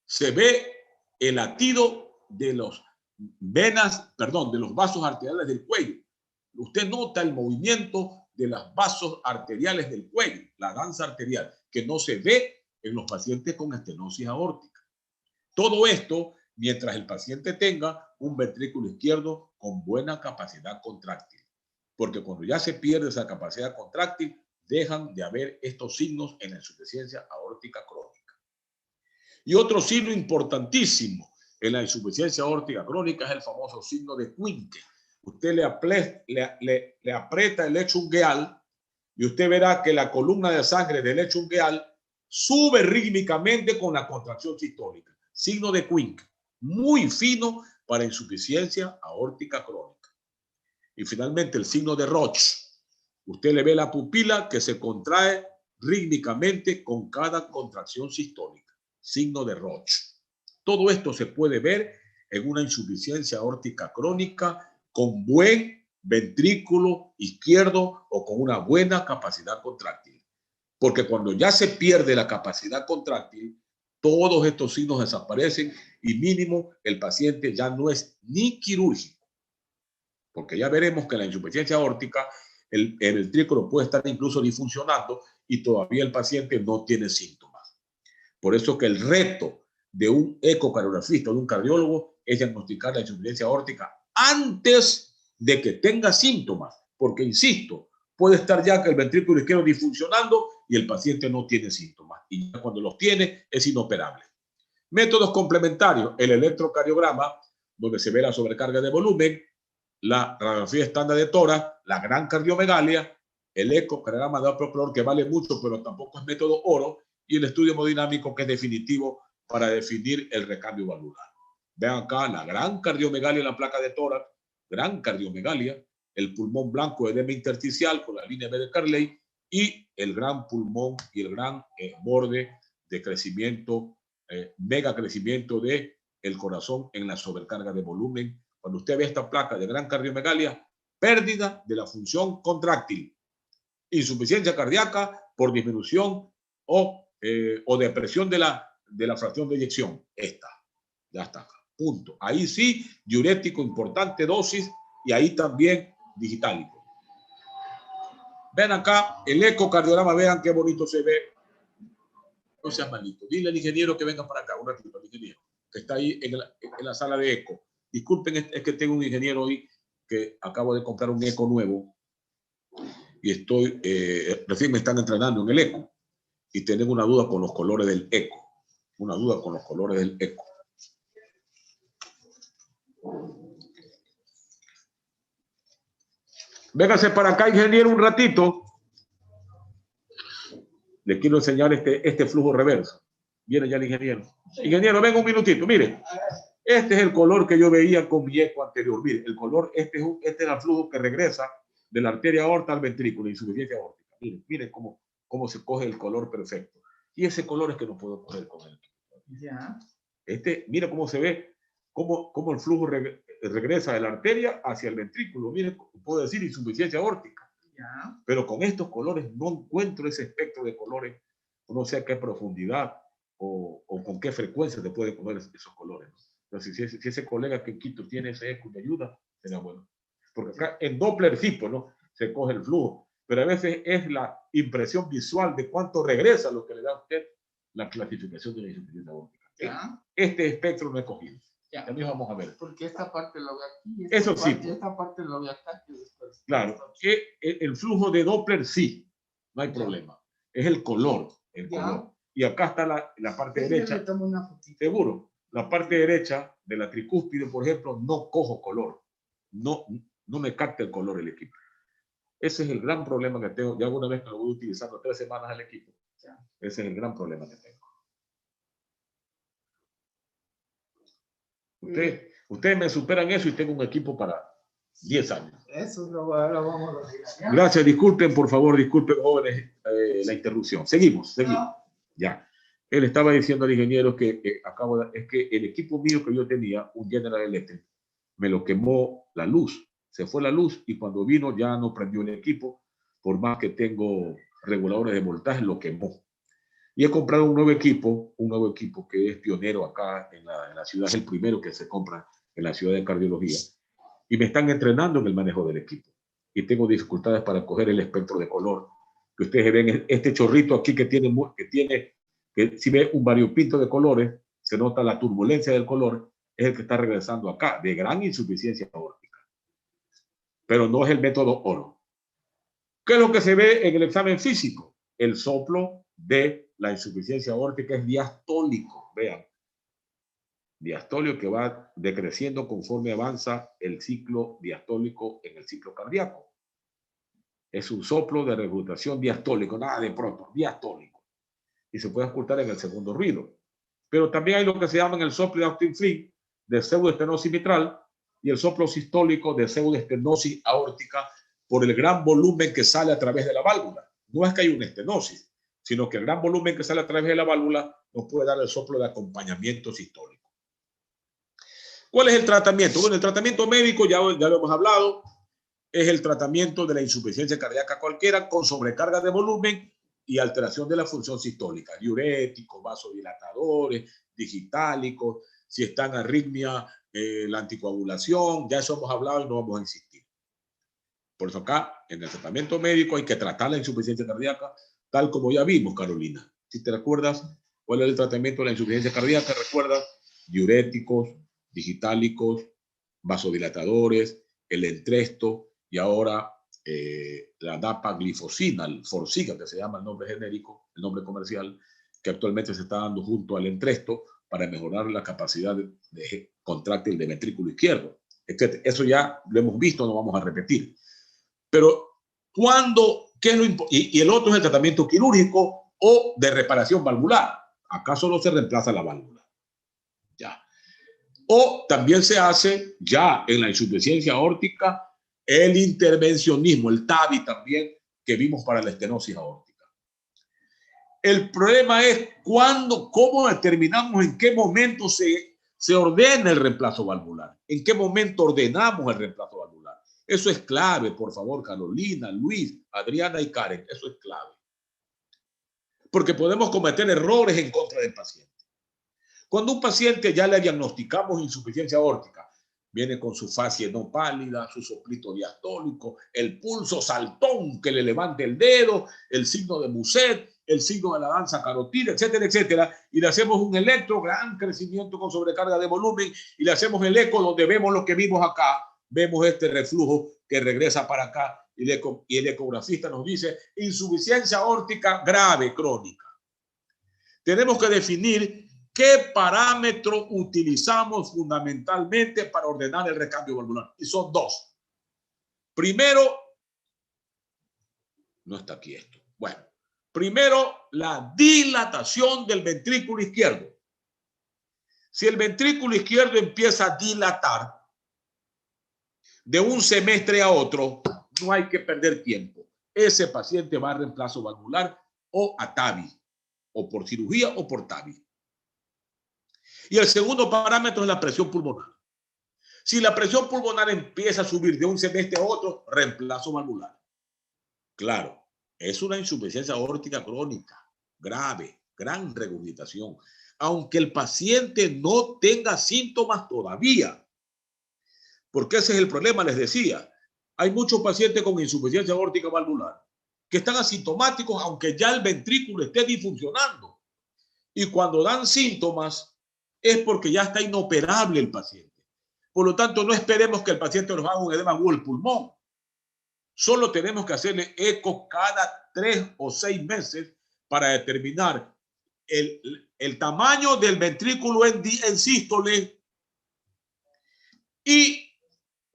Se ve el latido de los de los vasos arteriales del cuello. Usted nota el movimiento de los vasos arteriales del cuello, la danza arterial, que no se ve en los pacientes con estenosis aórtica. Todo esto mientras el paciente tenga un ventrículo izquierdo con buena capacidad contráctil. Porque cuando ya se pierde esa capacidad contráctil, dejan de haber estos signos en la insuficiencia aórtica crónica. Y otro signo importantísimo en la insuficiencia aórtica crónica es el famoso signo de Quincke. Usted le aprieta el lecho ungueal y usted verá que la columna de sangre del lecho ungueal sube rítmicamente con la contracción sistólica. Signo de Quincke, muy fino para insuficiencia aórtica crónica. Y finalmente el signo de Roch. Usted le ve la pupila que se contrae rítmicamente con cada contracción sistólica. Signo de Roch. Todo esto se puede ver en una insuficiencia aórtica crónica con buen ventrículo izquierdo o con una buena capacidad contráctil. Porque cuando ya se pierde la capacidad contráctil, todos estos signos desaparecen y mínimo el paciente ya no es ni quirúrgico. Porque ya veremos que en la insuficiencia aórtica el ventrículo puede estar incluso disfuncionando y todavía el paciente no tiene síntomas. Por eso que el reto de un ecocardiografista o de un cardiólogo es diagnosticar la insuficiencia aórtica antes de que tenga síntomas. Porque, insisto, puede estar ya que el ventrículo izquierdo disfuncionando y el paciente no tiene síntomas. Y ya cuando los tiene es inoperable. Métodos complementarios, el electrocardiograma, donde se ve la sobrecarga de volumen, la radiografía estándar de tórax, la gran cardiomegalia, el ecocardiograma de Doppler, que vale mucho, pero tampoco es método oro, y el estudio hemodinámico, que es definitivo para definir el recambio valvular. Vean acá la gran cardiomegalia en la placa de tórax, gran cardiomegalia, el pulmón blanco edema intersticial con la línea B de Carley y el gran pulmón y el gran borde de crecimiento, mega crecimiento de el corazón en la sobrecarga de volumen. Cuando usted ve esta placa de gran cardiomegalia, pérdida de la función contráctil, insuficiencia cardíaca por disminución o depresión de la fracción de eyección. Esta, ya está, punto. Ahí sí, diurético, importante dosis, y ahí también digitálico. Ven acá el ecocardiograma, vean qué bonito se ve. No seas malito. Dile al ingeniero que venga para acá, un ratito, al ingeniero, que está ahí en la sala de eco. Disculpen, es que tengo un ingeniero hoy que acabo de comprar un eco nuevo y estoy, recién me están entrenando en el eco y tengo una duda con los colores del eco. Una duda con los colores del eco. Véngase para acá, ingeniero, un ratito. Le quiero enseñar este flujo reverso. Viene ya el ingeniero. Ingeniero, venga un minutito, mire. Este es el color que yo veía con mi eco anterior. Mire, el color, este es el flujo que regresa de la arteria aorta al ventrículo, insuficiencia aórtica. Miren, miren cómo se coge el color perfecto. Y ese color es que no puedo coger con él. Ya. Mira cómo se ve, cómo el flujo regresa de la arteria hacia el ventrículo. Miren, puedo decir insuficiencia aórtica. Ya. Pero con estos colores no encuentro ese espectro de colores, no sé a qué profundidad o con qué frecuencia te puede coger esos colores. Entonces, si ese colega que en Quito tiene ese eco y me ayuda, sería bueno. Porque acá en Doppler sí, pues, ¿no? Se coge el flujo, pero a veces es la impresión visual de cuánto regresa lo que le da a usted la clasificación de la insuficiencia aórtica. Ya. Este espectro no he cogido. Ya. También vamos a ver. Porque esta parte lo ve aquí. Eso sí. Esta parte lo ve acá. Claro, que el flujo de Doppler sí, no hay problema. Es el color, color. Y acá está la parte derecha. Seguro, la parte derecha de la tricúspide, por ejemplo, no cojo color. No me capta el color el equipo. Ese es el gran problema que tengo. Ya alguna vez que lo voy utilizando 3 semanas el equipo. Ese es el gran problema que tengo. Ustedes me superan eso y tengo un equipo para 10 años. Eso lo vamos a decir. Gracias, disculpen, por favor, disculpen, jóvenes, la interrupción. Seguimos. No. Ya. Él estaba diciendo al ingeniero que es que el equipo mío que yo tenía, un General Electric, me lo quemó la luz. Se fue la luz y cuando vino ya no prendió el equipo, por más que tengo reguladores de voltaje, lo quemó. Y he comprado un nuevo equipo que es pionero acá en la ciudad, es el primero que se compra en la ciudad de cardiología. Y me están entrenando en el manejo del equipo. Y tengo dificultades para coger el espectro de color. Que ustedes ven este chorrito aquí que si ve un variopinto de colores, se nota la turbulencia del color, es el que está regresando acá, de gran insuficiencia aórtica. Pero no es el método oro. ¿Qué es lo que se ve en el examen físico? El soplo de la insuficiencia aórtica es diastólico. Vean. Diastólico que va decreciendo conforme avanza el ciclo diastólico en el ciclo cardíaco. Es un soplo de regurgitación diastólico, nada de pronto, diastólico. Y se puede escuchar en el segundo ruido. Pero también hay lo que se llama el soplo de Austin-Flynn de pseudoestenosis mitral y el soplo sistólico de pseudoestenosis aórtica por el gran volumen que sale a través de la válvula. No es que hay una estenosis, sino que el gran volumen que sale a través de la válvula nos puede dar el soplo de acompañamiento sistólico. ¿Cuál es el tratamiento? Bueno, el tratamiento médico, ya lo hemos hablado, es el tratamiento de la insuficiencia cardíaca cualquiera con sobrecarga de volumen y alteración de la función sistólica. Diuréticos, vasodilatadores, digitálicos, si está en arritmia, la anticoagulación, ya eso hemos hablado y no vamos a insistir. Por eso acá, en el tratamiento médico hay que tratar la insuficiencia cardíaca, tal como ya vimos, Carolina. Si te recuerdas cuál es el tratamiento de la insuficiencia cardíaca, recuerda diuréticos, digitálicos, vasodilatadores, el Entresto y ahora la dapaglifosina, el Forxiga, que se llama el nombre genérico, el nombre comercial, que actualmente se está dando junto al Entresto para mejorar la capacidad de contráctil de ventrículo izquierdo, etc. Eso ya lo hemos visto, no vamos a repetir. Pero, ¿qué es lo importante? Y el otro es el tratamiento quirúrgico o de reparación valvular. Acá solo se reemplaza la válvula. Ya. O también se hace ya en la insuficiencia aórtica el intervencionismo, el TAVI también, que vimos para la estenosis aórtica. El problema es cómo determinamos en qué momento se ordena el reemplazo valvular. En qué momento ordenamos el reemplazo valvular. Eso es clave, por favor, Carolina, Luis, Adriana y Karen. Eso es clave. Porque podemos cometer errores en contra del paciente. Cuando un paciente ya le diagnosticamos insuficiencia aórtica, viene con su fascia no pálida, su soplito diastólico, el pulso saltón que le levante el dedo, el signo de Muset, el signo de la danza carotídea, etcétera, etcétera, y le hacemos un electro, gran crecimiento con sobrecarga de volumen, y le hacemos el eco donde vemos lo que vimos acá, vemos este reflujo que regresa para acá, y el ecografista nos dice insuficiencia aórtica grave, crónica. Tenemos que definir ¿qué parámetro utilizamos fundamentalmente para ordenar el recambio valvular? Y son 2. Primero, no está aquí esto. Bueno, primero, la dilatación del ventrículo izquierdo. Si el ventrículo izquierdo empieza a dilatar de un semestre a otro, no hay que perder tiempo. Ese paciente va a reemplazo valvular o a TAVI, o por cirugía o por TAVI. Y el segundo parámetro es la presión pulmonar. Si la presión pulmonar empieza a subir de un semestre a otro, reemplazo valvular. Claro, es una insuficiencia aórtica crónica, grave, gran regurgitación, aunque el paciente no tenga síntomas todavía. Porque ese es el problema, les decía. Hay muchos pacientes con insuficiencia aórtica valvular que están asintomáticos, aunque ya el ventrículo esté disfuncionando. Y cuando dan síntomas, es porque ya está inoperable el paciente. Por lo tanto, no esperemos que el paciente nos haga un edema agudo del pulmón. Solo tenemos que hacerle eco cada 3 o 6 meses para determinar el tamaño del ventrículo en sístole y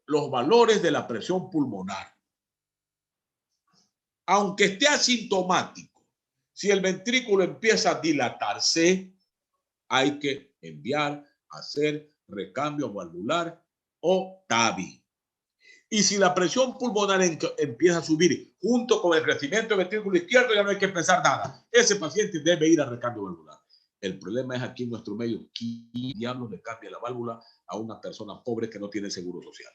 los valores de la presión pulmonar. Aunque esté asintomático, si el ventrículo empieza a dilatarse, hay que enviar a hacer recambio valvular o TAVI. Y si la presión pulmonar empieza a subir junto con el crecimiento del ventrículo izquierdo, ya no hay que pensar nada. Ese paciente debe ir a recambio valvular. El problema es aquí en nuestro medio, ¿quién diablos le cambia la válvula a una persona pobre que no tiene seguro social?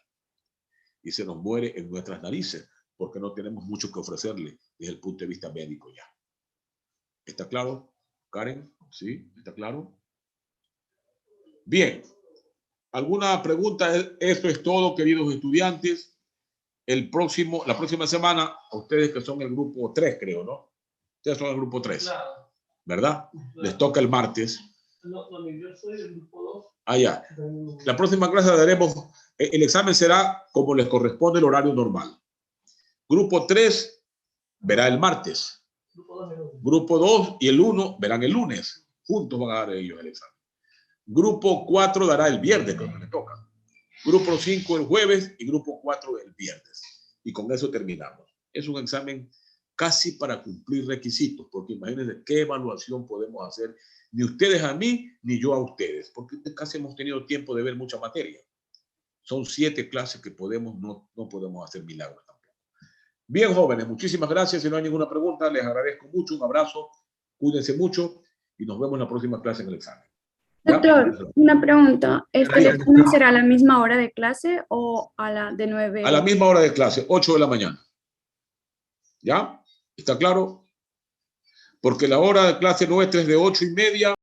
Y se nos muere en nuestras narices porque no tenemos mucho que ofrecerle desde el punto de vista médico ya. ¿Está claro, Karen? ¿Sí? ¿Está claro? Bien. ¿Alguna pregunta? Eso es todo, queridos estudiantes. La próxima semana, a ustedes que son el grupo 3, creo, ¿no? Ustedes son el grupo 3, claro. ¿Verdad? Claro. Les toca el martes. No, yo soy el grupo 2. Ah, ya. La próxima clase daremos, el examen será como les corresponde el horario normal. Grupo 3 verá el martes. Grupo 2 y el 1 verán el lunes. Juntos van a dar ellos el examen. Grupo 4 dará el viernes, cuando le toca. Grupo 5 el jueves y grupo 4 el viernes. Y con eso terminamos. Es un examen casi para cumplir requisitos, porque imagínense qué evaluación podemos hacer, ni ustedes a mí, ni yo a ustedes, porque casi hemos tenido tiempo de ver mucha materia. Son 7 clases que no podemos hacer milagros tampoco. Bien, jóvenes, muchísimas gracias. Si no hay ninguna pregunta, les agradezco mucho. Un abrazo, cuídense mucho y nos vemos en la próxima clase en el examen. Doctor, una pregunta. ¿Este examen será a la misma hora de clase o a la de 9? A la misma hora de clase, 8 de la mañana. ¿Ya? ¿Está claro? Porque la hora de clase nuestra es de 8:30